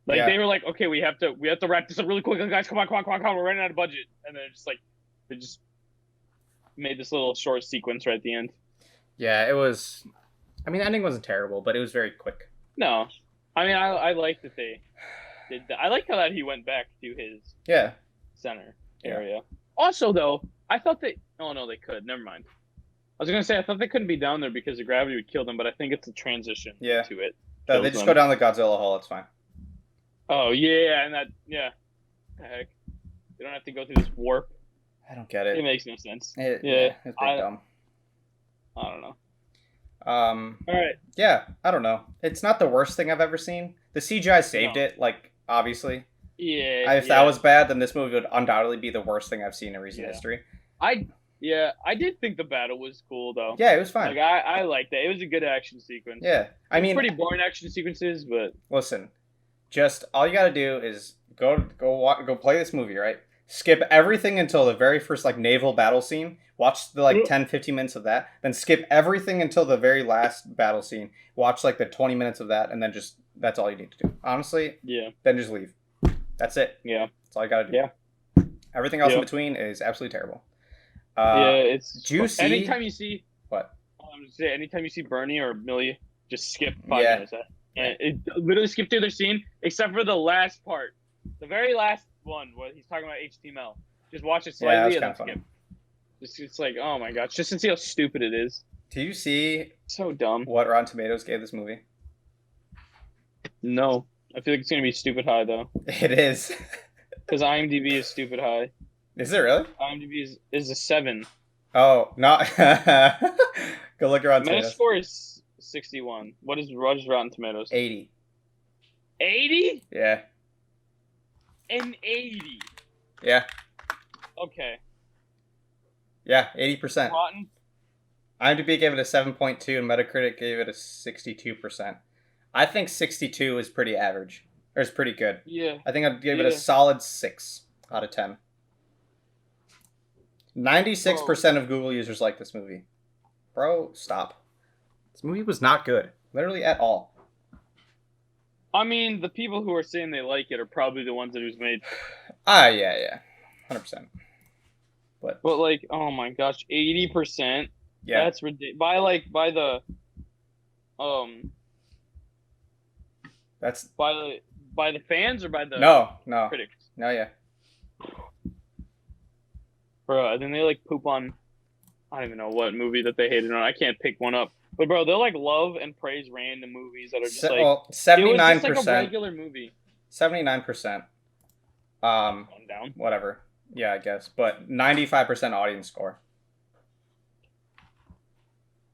[SPEAKER 1] Like
[SPEAKER 2] Yeah.
[SPEAKER 1] they were like, okay, we have to wrap this up really quickly, guys. Come on, we're running out of budget, and then it's like they just made this little short sequence right at the end.
[SPEAKER 2] Yeah, it was. I mean, the ending wasn't terrible, but it was very quick.
[SPEAKER 1] No, I mean I like that they did that. I like how that he went back to his
[SPEAKER 2] Yeah.
[SPEAKER 1] center
[SPEAKER 2] Yeah.
[SPEAKER 1] area. Also, though, I thought they. Oh no, they could. Never mind. I was gonna say I thought they couldn't be down there because the gravity would kill them, but I think it's a transition
[SPEAKER 2] Yeah.
[SPEAKER 1] to it.
[SPEAKER 2] No, they
[SPEAKER 1] Kills
[SPEAKER 2] just
[SPEAKER 1] them.
[SPEAKER 2] go down the Godzilla hole. It's fine.
[SPEAKER 1] Oh yeah, and that the heck, they don't have to go through this warp.
[SPEAKER 2] I don't get
[SPEAKER 1] It
[SPEAKER 2] it.
[SPEAKER 1] makes no sense.
[SPEAKER 2] Yeah,
[SPEAKER 1] Yeah,
[SPEAKER 2] it's pretty dumb.
[SPEAKER 1] I don't know. All right.
[SPEAKER 2] Yeah, I don't know. It's not the worst thing I've ever seen. The CGI saved
[SPEAKER 1] No.
[SPEAKER 2] it, like obviously.
[SPEAKER 1] Yeah.
[SPEAKER 2] If that
[SPEAKER 1] Yeah.
[SPEAKER 2] was bad, then this movie would undoubtedly be the worst thing I've seen in recent
[SPEAKER 1] Yeah.
[SPEAKER 2] history.
[SPEAKER 1] I yeah. I did think the battle was cool though.
[SPEAKER 2] Yeah, it was fine.
[SPEAKER 1] Like I liked it. It was a good action sequence.
[SPEAKER 2] Yeah, I
[SPEAKER 1] It was
[SPEAKER 2] mean,
[SPEAKER 1] pretty boring action sequences, but
[SPEAKER 2] listen, just all you gotta do is go play this movie, right? Skip everything until the very first like naval battle scene. Watch the like 10, 15 minutes of that. Then skip everything until the very last battle scene. Watch like the 20 minutes of that, and then just that's all you need to do. Honestly,
[SPEAKER 1] yeah.
[SPEAKER 2] then just leave. That's it.
[SPEAKER 1] Yeah.
[SPEAKER 2] That's all you gotta do.
[SPEAKER 1] Yeah.
[SPEAKER 2] Everything else in
[SPEAKER 1] Yeah.
[SPEAKER 2] between is absolutely terrible.
[SPEAKER 1] Yeah. It's
[SPEAKER 2] Do you see
[SPEAKER 1] anytime you see
[SPEAKER 2] what?
[SPEAKER 1] I'm just saying, anytime you see Bernie or Millie, just skip 5
[SPEAKER 2] Yeah.
[SPEAKER 1] minutes. And it literally skip through their scene, except for the last part, the very last one where he's talking about HTML. Just watch it
[SPEAKER 2] Yeah,
[SPEAKER 1] slightly
[SPEAKER 2] that's
[SPEAKER 1] and then
[SPEAKER 2] kind of
[SPEAKER 1] skip. It's like, oh my gosh, just to see how stupid it is.
[SPEAKER 2] Do you see
[SPEAKER 1] So dumb.
[SPEAKER 2] what Rotten Tomatoes gave this movie?
[SPEAKER 1] No, I feel like it's gonna be stupid high though,
[SPEAKER 2] It is.
[SPEAKER 1] because IMDb is stupid high.
[SPEAKER 2] Is it really?
[SPEAKER 1] IMDb is a 7.
[SPEAKER 2] Oh, not. Go look around Tomatoes.
[SPEAKER 1] Metascore is 61. What is Rotten Tomatoes?
[SPEAKER 2] 80.
[SPEAKER 1] 80
[SPEAKER 2] Yeah.
[SPEAKER 1] and 80.
[SPEAKER 2] Yeah.
[SPEAKER 1] Okay.
[SPEAKER 2] Yeah. 80%.
[SPEAKER 1] Rotten.
[SPEAKER 2] IMDb gave it a 7.2 and Metacritic gave it a 62%. I think 62 is pretty average. Or is pretty good.
[SPEAKER 1] Yeah.
[SPEAKER 2] I think I'd give it a
[SPEAKER 1] Yeah.
[SPEAKER 2] solid 6 out of 10. 96% of Google users like this movie. Bro, stop. This movie was not good. Literally at all.
[SPEAKER 1] I mean, the people who are saying they like it are probably the ones that it was made.
[SPEAKER 2] Yeah. 100%.
[SPEAKER 1] But like, oh my gosh, 80%.
[SPEAKER 2] Yeah.
[SPEAKER 1] That's ridiculous. By the
[SPEAKER 2] That's
[SPEAKER 1] by the fans or by the
[SPEAKER 2] no.
[SPEAKER 1] critics?
[SPEAKER 2] No, yeah.
[SPEAKER 1] Bro, and then they like poop on I don't even know what movie that they hated on. I can't pick one up. But bro, they'll like love and praise random movies that are just like it was
[SPEAKER 2] 79%.
[SPEAKER 1] just like a regular movie.
[SPEAKER 2] 79%.
[SPEAKER 1] Calm down.
[SPEAKER 2] Whatever. Yeah, I guess. But 95% audience score.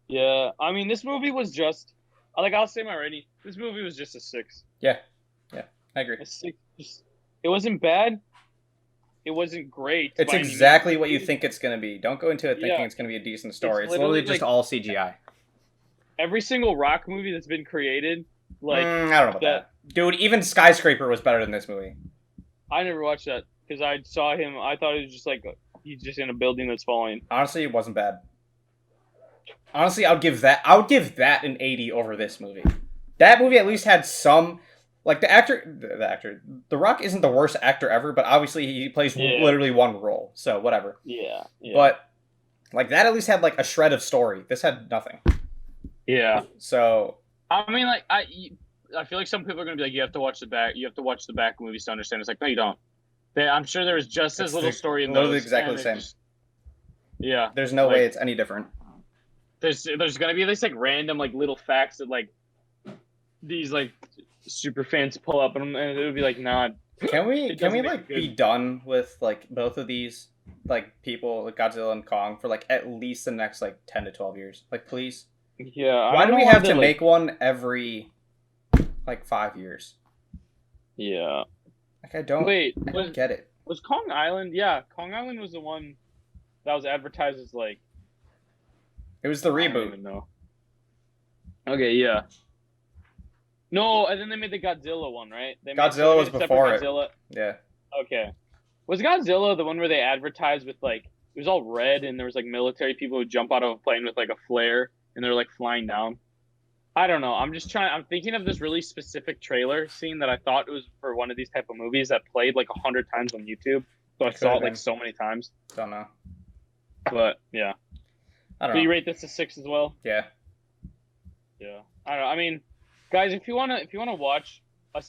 [SPEAKER 1] Yeah, I mean, this movie was just like I'll say my rating. This movie was just a 6.
[SPEAKER 2] Yeah, I agree.
[SPEAKER 1] A 6. It wasn't bad. It wasn't great.
[SPEAKER 2] It's
[SPEAKER 1] by any
[SPEAKER 2] exactly
[SPEAKER 1] means.
[SPEAKER 2] what you think it's going to be. Don't go into it thinking
[SPEAKER 1] Yeah.
[SPEAKER 2] it's going to be a decent story.
[SPEAKER 1] It's
[SPEAKER 2] It's literally
[SPEAKER 1] literally
[SPEAKER 2] just
[SPEAKER 1] like-
[SPEAKER 2] all CGI.
[SPEAKER 1] Every single rock movie that's been created, like
[SPEAKER 2] I don't know about
[SPEAKER 1] that-
[SPEAKER 2] that. Dude, even Skyscraper was better than this movie.
[SPEAKER 1] I never watched that because I saw him. I thought it was just like he's just in a building that's falling.
[SPEAKER 2] Honestly, it wasn't bad. Honestly, I would give that an 80 over this movie. That movie at least had some, like The Rock isn't the worst actor ever, but obviously he plays
[SPEAKER 1] Yeah.
[SPEAKER 2] literally one role, so whatever.
[SPEAKER 1] Yeah.
[SPEAKER 2] But like that at least had like a shred of story. This had nothing.
[SPEAKER 1] yeah.
[SPEAKER 2] So
[SPEAKER 1] I mean, like I feel like some people are gonna be like, you have to watch the back. You have to watch the back movies to understand. It's like, no, you don't. I'm sure there was just as
[SPEAKER 2] It's
[SPEAKER 1] little
[SPEAKER 2] the-
[SPEAKER 1] story in
[SPEAKER 2] literally
[SPEAKER 1] those.
[SPEAKER 2] exactly
[SPEAKER 1] and
[SPEAKER 2] the same.
[SPEAKER 1] Yeah.
[SPEAKER 2] there's no
[SPEAKER 1] Like-
[SPEAKER 2] way it's any different.
[SPEAKER 1] There's gonna be this like random like little facts that like these like super fans pull up and it would be like, nah.
[SPEAKER 2] Can we
[SPEAKER 1] It doesn't make
[SPEAKER 2] like
[SPEAKER 1] it good.
[SPEAKER 2] be done with like both of these like people like Godzilla and Kong for like at least the next like 10 to 12 years? Like please.
[SPEAKER 1] Yeah.
[SPEAKER 2] Why do we have to make one every like 5 years?
[SPEAKER 1] Yeah.
[SPEAKER 2] Like I don't get it.
[SPEAKER 1] Was Kong Island? Yeah, Kong Island was the one that was advertised as like
[SPEAKER 2] It was the
[SPEAKER 1] I don't
[SPEAKER 2] reboot.
[SPEAKER 1] even know. Okay, yeah. No, and then they made the Godzilla one, right? They
[SPEAKER 2] Godzilla was
[SPEAKER 1] separate
[SPEAKER 2] before it.
[SPEAKER 1] Godzilla.
[SPEAKER 2] Yeah.
[SPEAKER 1] Okay. Was Godzilla the one where they advertised with like it was all red and there was like military people who jump out of a plane with like a flare and they're like flying down? I don't know. I'm thinking of this really specific trailer scene that I thought it was for one of these type of movies that played like 100 times on YouTube. So I saw
[SPEAKER 2] have
[SPEAKER 1] it like
[SPEAKER 2] been.
[SPEAKER 1] so many times.
[SPEAKER 2] Don't know.
[SPEAKER 1] But yeah.
[SPEAKER 2] I don't
[SPEAKER 1] Do you
[SPEAKER 2] know.
[SPEAKER 1] rate this a 6 as well?
[SPEAKER 2] Yeah.
[SPEAKER 1] Yeah. I don't know. I mean, guys, if you wanna watch a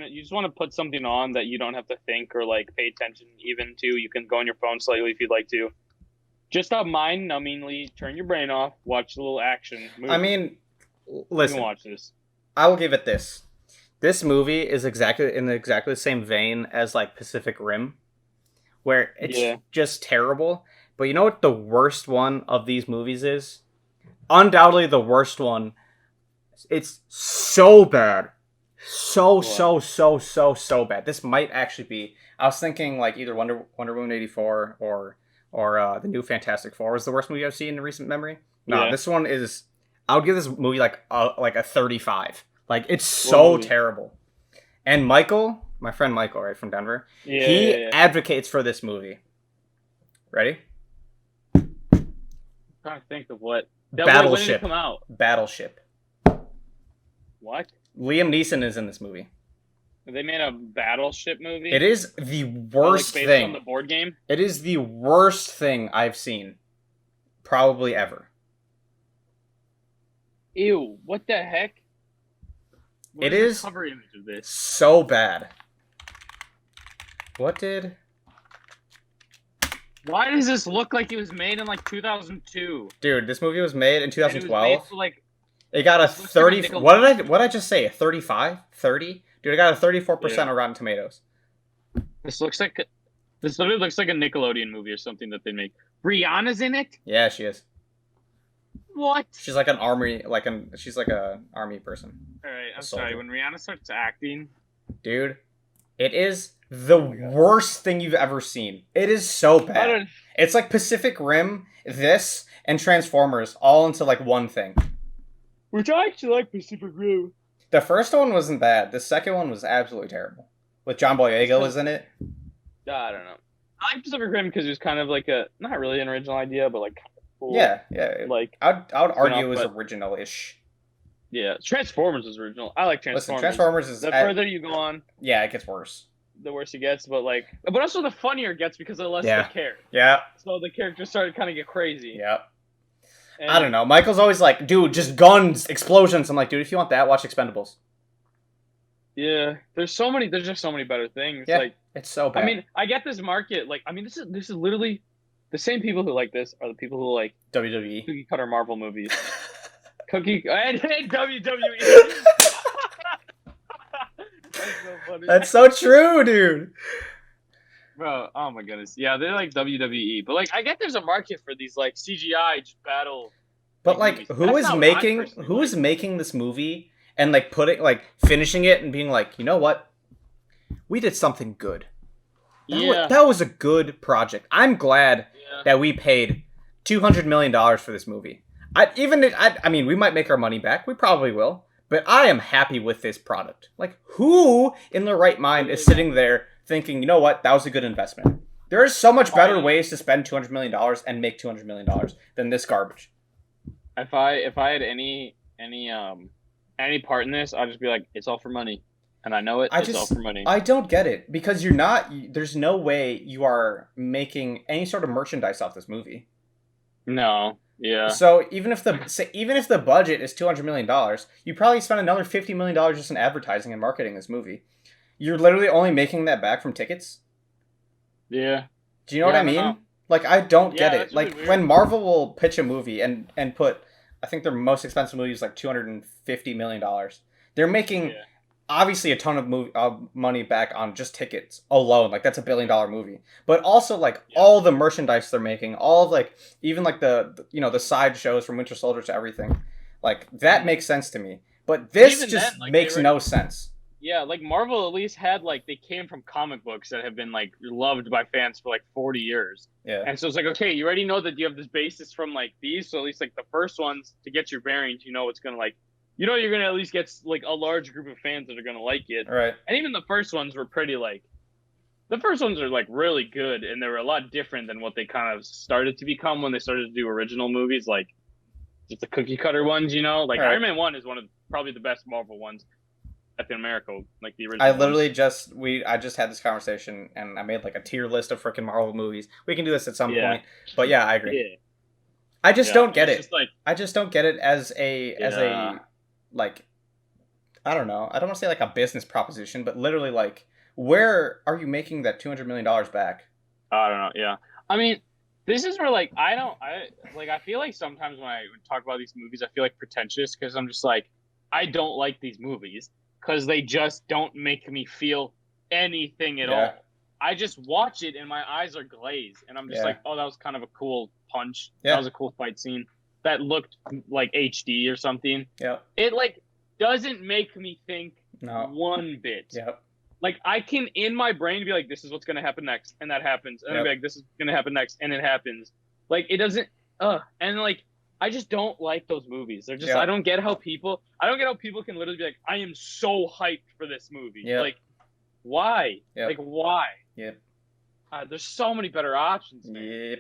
[SPEAKER 1] you just want to put something on that you don't have to think or like pay attention even to. You can go on your phone slightly if you'd like to. Just mind-numbingly turn your brain off. Watch a little action movie.
[SPEAKER 2] I mean,
[SPEAKER 1] you
[SPEAKER 2] listen.
[SPEAKER 1] can watch this.
[SPEAKER 2] I will give it this. This movie is exactly the same vein as like Pacific Rim, where it's
[SPEAKER 1] Yeah.
[SPEAKER 2] just terrible. But you know what the worst one of these movies is? undoubtedly the worst one. It's so bad. So,
[SPEAKER 1] What?
[SPEAKER 2] so bad. This might actually be. I was thinking like either Wonder Woman 84 or the new Fantastic Four was the worst movie I've seen in recent memory. No,
[SPEAKER 1] Yeah.
[SPEAKER 2] this one is. I would give this movie like a 35. Like it's
[SPEAKER 1] What
[SPEAKER 2] so
[SPEAKER 1] movie?
[SPEAKER 2] terrible. And Michael, my friend Michael, right from Denver,
[SPEAKER 1] Yeah, yeah,
[SPEAKER 2] he
[SPEAKER 1] yeah.
[SPEAKER 2] advocates for this movie. Ready?
[SPEAKER 1] I'm trying to think of what. When did it
[SPEAKER 2] Battleship.
[SPEAKER 1] come out?
[SPEAKER 2] Battleship.
[SPEAKER 1] What?
[SPEAKER 2] Liam Neeson is in this movie.
[SPEAKER 1] They made a Battleship movie?
[SPEAKER 2] It is the worst
[SPEAKER 1] based
[SPEAKER 2] thing.
[SPEAKER 1] on the board game?
[SPEAKER 2] It is the worst thing I've seen, probably ever.
[SPEAKER 1] Ew, what the heck? What
[SPEAKER 2] It is
[SPEAKER 1] the cover image of this?
[SPEAKER 2] so bad. What did?
[SPEAKER 1] Why does this look like it was made in like 2002?
[SPEAKER 2] Dude, this movie was made in
[SPEAKER 1] And it was made
[SPEAKER 2] 2012.
[SPEAKER 1] for like
[SPEAKER 2] It got a
[SPEAKER 1] this looks
[SPEAKER 2] 30.
[SPEAKER 1] like a
[SPEAKER 2] What did I just say? A 35? 30? Dude, it got a 34%
[SPEAKER 1] Yeah.
[SPEAKER 2] on Rotten Tomatoes.
[SPEAKER 1] this literally looks like a Nickelodeon movie or something that they make. Rihanna's in it?
[SPEAKER 2] Yeah, she is.
[SPEAKER 1] What?
[SPEAKER 2] She's like an army, she's like a army person.
[SPEAKER 1] Alright, I'm
[SPEAKER 2] A
[SPEAKER 1] sorry.
[SPEAKER 2] soldier.
[SPEAKER 1] When Rihanna starts acting,
[SPEAKER 2] Dude, it is the worst thing you've ever seen. It is so
[SPEAKER 1] I
[SPEAKER 2] bad.
[SPEAKER 1] don't.
[SPEAKER 2] It's like Pacific Rim, this, and Transformers all into like one thing.
[SPEAKER 1] Which I actually like Pacific Rim.
[SPEAKER 2] The first one wasn't bad. The second one was absolutely terrible. With John Boyega was in it.
[SPEAKER 1] I don't know. I like Pacific Rim because it was kind of like not really an original idea, but like cool.
[SPEAKER 2] Yeah.
[SPEAKER 1] Like
[SPEAKER 2] I would argue it was
[SPEAKER 1] but-
[SPEAKER 2] original-ish.
[SPEAKER 1] yeah, Transformers was original. I like
[SPEAKER 2] Listen,
[SPEAKER 1] Transformers.
[SPEAKER 2] Transformers is
[SPEAKER 1] The further you go on,
[SPEAKER 2] yeah, it gets worse.
[SPEAKER 1] the worse it gets. But also the funnier it gets because the less
[SPEAKER 2] Yeah.
[SPEAKER 1] they care.
[SPEAKER 2] Yeah,
[SPEAKER 1] So the characters started kind of get crazy.
[SPEAKER 2] yeah.
[SPEAKER 1] And
[SPEAKER 2] I don't know. Michael's always like, dude, just guns, explosions. I'm like, dude, if you want that, watch Expendables.
[SPEAKER 1] Yeah, there's just so many better things.
[SPEAKER 2] Yeah.
[SPEAKER 1] Like,
[SPEAKER 2] It's so bad.
[SPEAKER 1] I mean, I get this market. Like, I mean, this is literally the same people who like this are the people who like
[SPEAKER 2] WWE.
[SPEAKER 1] cookie cutter Marvel movies. And WWE. That's so funny.
[SPEAKER 2] That's so true, dude.
[SPEAKER 1] Bro, oh my goodness. Yeah, they're like WWE. But like I get there's a market for these like CGI just battle.
[SPEAKER 2] But
[SPEAKER 1] like,
[SPEAKER 2] like,
[SPEAKER 1] movies.
[SPEAKER 2] who
[SPEAKER 1] That's
[SPEAKER 2] is
[SPEAKER 1] not what I
[SPEAKER 2] making
[SPEAKER 1] personally
[SPEAKER 2] who
[SPEAKER 1] like.
[SPEAKER 2] is making this movie and like finishing it and being like, you know what? We did something good. That was a good project. I'm glad
[SPEAKER 1] Yeah.
[SPEAKER 2] that we paid $200 million for this movie. I mean, we might make our money back. We probably will. But I am happy with this product. Like, who in their right mind is sitting there thinking, you know what, that was a good investment? There are so much better ways to spend $200 million and make $200 million than this garbage.
[SPEAKER 1] If I had any part in this, I'd just be like, it's all for money. And I know it's all for money.
[SPEAKER 2] I don't get it because there's no way you are making any sort of merchandise off this movie.
[SPEAKER 1] No. Yeah.
[SPEAKER 2] So even if the budget is $200 million, you probably spend another $50 million just in advertising and marketing this movie. You're literally only making that back from tickets.
[SPEAKER 1] Yeah.
[SPEAKER 2] Do you know what I mean?
[SPEAKER 1] know.
[SPEAKER 2] Like, I don't get it.
[SPEAKER 1] that's really
[SPEAKER 2] Like,
[SPEAKER 1] weird.
[SPEAKER 2] when Marvel will pitch a movie and put, I think their most expensive movie is like $250 million. They're making
[SPEAKER 1] Yeah.
[SPEAKER 2] obviously a ton of money back on just tickets alone. Like, that's $1 billion movie. But also, like, all the merchandise they're making, all of, like, even, like, the side shows from Winter Soldier to everything. Like, that makes sense to me. But this
[SPEAKER 1] Even
[SPEAKER 2] just
[SPEAKER 1] then, like,
[SPEAKER 2] makes
[SPEAKER 1] they
[SPEAKER 2] no sense.
[SPEAKER 1] Yeah, like Marvel at least had like they came from comic books that have been like loved by fans for like 40 years.
[SPEAKER 2] Yeah.
[SPEAKER 1] And so it's like, okay, you already know that you have this basis from like these, so at least like the first ones to get your bearings, you know it's gonna like you're gonna at least get like a large group of fans that are gonna like it.
[SPEAKER 2] Right.
[SPEAKER 1] And even the first ones were pretty like the first ones are like really good and they were a lot different than what they kind of started to become when they started to do original movies, like just the cookie cutter ones, you know? Like
[SPEAKER 2] Right.
[SPEAKER 1] Iron Man 1 is one of probably the best Marvel ones. Captain America, like the original.
[SPEAKER 2] I literally I just had this conversation and I made like a tier list of freaking Marvel movies. We can do this at some
[SPEAKER 1] Yeah.
[SPEAKER 2] point. But yeah, I agree.
[SPEAKER 1] Yeah.
[SPEAKER 2] I just don't get
[SPEAKER 1] it's
[SPEAKER 2] it.
[SPEAKER 1] Just like,
[SPEAKER 2] I just don't get it as a
[SPEAKER 1] Yeah.
[SPEAKER 2] like, I don't know. I don't want to say like a business proposition, but literally like, where are you making that $200 million back?
[SPEAKER 1] I don't know. Yeah. I mean, this is where like I feel like sometimes when I talk about these movies, I feel like pretentious because I'm just like I don't like these movies because they just don't make me feel anything at
[SPEAKER 2] Yeah.
[SPEAKER 1] all. I just watch it and my eyes are glazed and I'm just
[SPEAKER 2] Yeah.
[SPEAKER 1] like, oh, that was kind of a cool punch.
[SPEAKER 2] Yeah.
[SPEAKER 1] That was a cool fight scene. that looked like HD or something.
[SPEAKER 2] Yep.
[SPEAKER 1] It like doesn't make me think
[SPEAKER 2] No.
[SPEAKER 1] one bit.
[SPEAKER 2] Yep.
[SPEAKER 1] Like I can in my brain be like, this is what's gonna happen next, and that happens, and
[SPEAKER 2] Yep.
[SPEAKER 1] I'll be like, this is gonna happen next, and it happens. Like it doesn't. And like I just don't like those movies. They're just
[SPEAKER 2] Yep.
[SPEAKER 1] I don't get how people can literally be like, I am so hyped for this movie.
[SPEAKER 2] Yep.
[SPEAKER 1] Like why?
[SPEAKER 2] Yep.
[SPEAKER 1] Like why?
[SPEAKER 2] Yep.
[SPEAKER 1] There's so many better options, man.
[SPEAKER 2] Yep.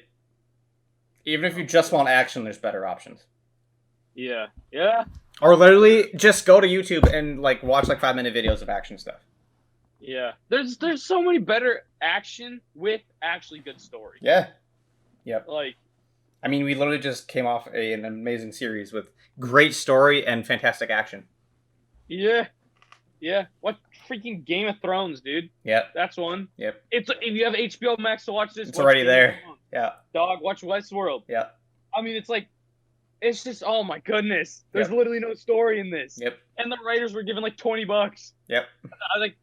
[SPEAKER 2] Even if you just want action, there's better options.
[SPEAKER 1] Yeah. Yeah.
[SPEAKER 2] Or literally just go to YouTube and like watch like 5-minute videos of action stuff.
[SPEAKER 1] Yeah. There's so many better action with actually good story.
[SPEAKER 2] Yeah. Yep.
[SPEAKER 1] Like
[SPEAKER 2] I mean, we literally just came off an amazing series with great story and fantastic action.
[SPEAKER 1] yeah. Yeah. What freaking Game of Thrones, dude?
[SPEAKER 2] Yep.
[SPEAKER 1] That's one.
[SPEAKER 2] Yep.
[SPEAKER 1] It's if you have HBO Max to watch this,
[SPEAKER 2] It's
[SPEAKER 1] watch
[SPEAKER 2] already
[SPEAKER 1] Game
[SPEAKER 2] there.
[SPEAKER 1] of Thrones.
[SPEAKER 2] Yeah.
[SPEAKER 1] Dog, watch Westworld.
[SPEAKER 2] Yep.
[SPEAKER 1] I mean, it's like, it's just, oh my goodness. There's
[SPEAKER 2] Yep.
[SPEAKER 1] literally no story in this.
[SPEAKER 2] Yep.
[SPEAKER 1] And the writers were given like $20.
[SPEAKER 2] Yep.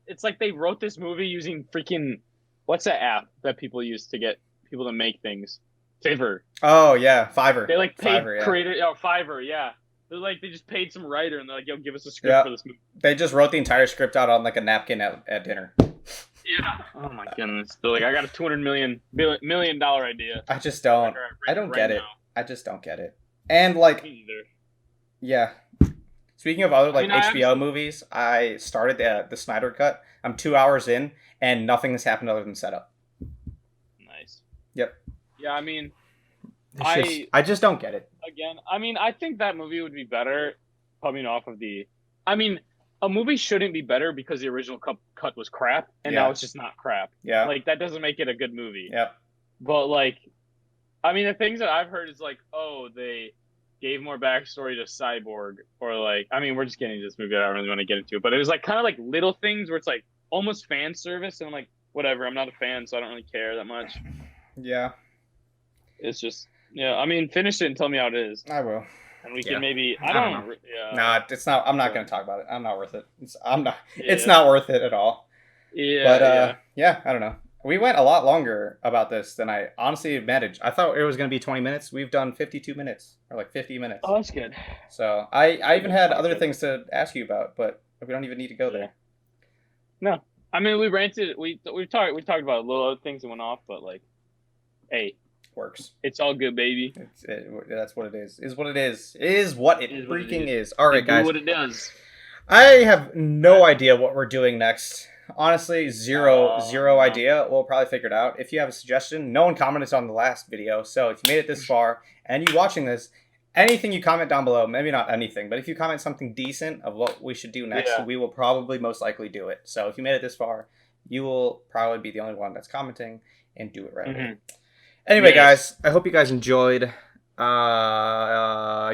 [SPEAKER 1] It's like they wrote this movie using freaking, what's that app that people use to get people to make things? Fiverr.
[SPEAKER 2] Oh yeah, Fiverr.
[SPEAKER 1] They like paid
[SPEAKER 2] Fiverr, yeah.
[SPEAKER 1] Fiverr, yeah. They're like, they just paid some writer and they're like, yo, give us a script
[SPEAKER 2] Yeah.
[SPEAKER 1] for this movie.
[SPEAKER 2] They just wrote the entire script out on like a napkin at dinner.
[SPEAKER 1] Yeah. Oh my goodness. They're like, I got a $200 million idea.
[SPEAKER 2] I just don't.
[SPEAKER 1] Like, all right,
[SPEAKER 2] I don't
[SPEAKER 1] right
[SPEAKER 2] get it.
[SPEAKER 1] now.
[SPEAKER 2] I just don't get it. And like,
[SPEAKER 1] Me either.
[SPEAKER 2] yeah. Speaking of other like
[SPEAKER 1] I mean,
[SPEAKER 2] HBO movies, I started the Snyder Cut. I'm 2 hours in, and nothing has happened other than setup.
[SPEAKER 1] Nice.
[SPEAKER 2] Yep.
[SPEAKER 1] Yeah, I mean,
[SPEAKER 2] I just don't get it.
[SPEAKER 1] again, I mean, I think that movie would be better coming off of the. I mean, a movie shouldn't be better because the original cut was crap, and
[SPEAKER 2] Yeah.
[SPEAKER 1] now it's just not crap.
[SPEAKER 2] Yeah.
[SPEAKER 1] Like that doesn't make it a good movie.
[SPEAKER 2] Yep.
[SPEAKER 1] But like, I mean, the things that I've heard is like, oh, they gave more backstory to Cyborg, or like, I mean, we're just getting into this movie. I don't really want to get into it, but it was like kind of like little things where it's like almost fan service, and I'm like, whatever. I'm not a fan, so I don't really care that much.
[SPEAKER 2] Yeah.
[SPEAKER 1] It's just, yeah. I mean, finish it and tell me how it is,
[SPEAKER 2] I will.
[SPEAKER 1] and we
[SPEAKER 2] Yeah.
[SPEAKER 1] can maybe. I
[SPEAKER 2] don't
[SPEAKER 1] don't know. Yeah.
[SPEAKER 2] Nah, it's not. I'm not
[SPEAKER 1] Yeah.
[SPEAKER 2] going to talk about it. I'm not worth it. It's
[SPEAKER 1] Yeah.
[SPEAKER 2] not worth it at all.
[SPEAKER 1] Yeah.
[SPEAKER 2] But yeah, I don't know. We went a lot longer about this than I honestly managed. I thought it was going to be 20 minutes. We've done 52 minutes or like 50 minutes.
[SPEAKER 1] Oh, that's good.
[SPEAKER 2] So I even had other things to ask you about, but we don't even need to go there.
[SPEAKER 1] No, I mean we ranted. We talked about little other things that went off, but like, hey,
[SPEAKER 2] Works.
[SPEAKER 1] it's all good, baby.
[SPEAKER 2] That's what it is. Is what it is. Is what it
[SPEAKER 1] Is what it
[SPEAKER 2] freaking
[SPEAKER 1] is.
[SPEAKER 2] is. All right,
[SPEAKER 1] Do
[SPEAKER 2] guys.
[SPEAKER 1] what it does.
[SPEAKER 2] I have no idea what we're doing next. Honestly, zero
[SPEAKER 1] no.
[SPEAKER 2] idea. We'll probably figure it out. If you have a suggestion, no one commented on the last video. So if you made it this far and you watching this, anything you comment down below, maybe not anything, but if you comment something decent of what we should do next,
[SPEAKER 1] Yeah.
[SPEAKER 2] we will probably most likely do it. So if you made it this far, you will probably be the only one that's commenting and do it right away.
[SPEAKER 1] Mhm.
[SPEAKER 2] Anyway,
[SPEAKER 1] Yes.
[SPEAKER 2] guys, I hope you guys enjoyed. If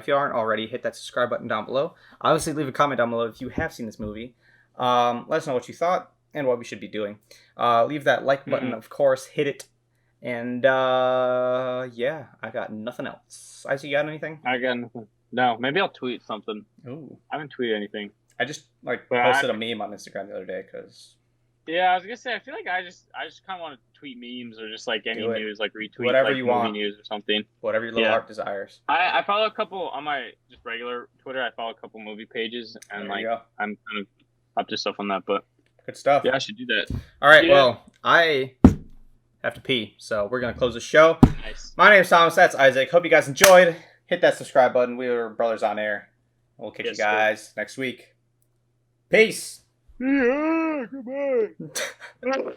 [SPEAKER 2] you aren't already, hit that subscribe button down below. Obviously, leave a comment down below if you have seen this movie. Let us know what you thought and what we should be doing. Leave that like button, of course. Hit it. And, yeah, I got nothing else. Isaac, you got anything?
[SPEAKER 1] I got nothing. No, maybe I'll tweet something.
[SPEAKER 2] Ooh.
[SPEAKER 1] I haven't tweeted anything.
[SPEAKER 2] I just, like,
[SPEAKER 1] But
[SPEAKER 2] posted a meme on Instagram the other day, because...
[SPEAKER 1] Yeah, I was gonna say I feel like I just kind of want to tweet memes or just like any
[SPEAKER 2] Do it.
[SPEAKER 1] news, like retweet
[SPEAKER 2] Whatever
[SPEAKER 1] like,
[SPEAKER 2] you
[SPEAKER 1] movie
[SPEAKER 2] want.
[SPEAKER 1] news or something.
[SPEAKER 2] Whatever your little
[SPEAKER 1] Yeah.
[SPEAKER 2] heart desires.
[SPEAKER 1] I follow a couple on my just regular Twitter. I follow a couple movie pages and
[SPEAKER 2] There
[SPEAKER 1] like
[SPEAKER 2] you go.
[SPEAKER 1] I'm kind of up to stuff on that. But
[SPEAKER 2] Good stuff.
[SPEAKER 1] yeah, I should do that.
[SPEAKER 2] All right,
[SPEAKER 1] Yeah.
[SPEAKER 2] well, I have to pee, so we're going to close the show.
[SPEAKER 1] Nice.
[SPEAKER 2] My name's Thomas. That's Isaac. Hope you guys enjoyed. Hit that subscribe button. We were Brothers on Air. We'll catch
[SPEAKER 1] Yes,
[SPEAKER 2] you guys next week. Peace.
[SPEAKER 1] Yeah, goodbye.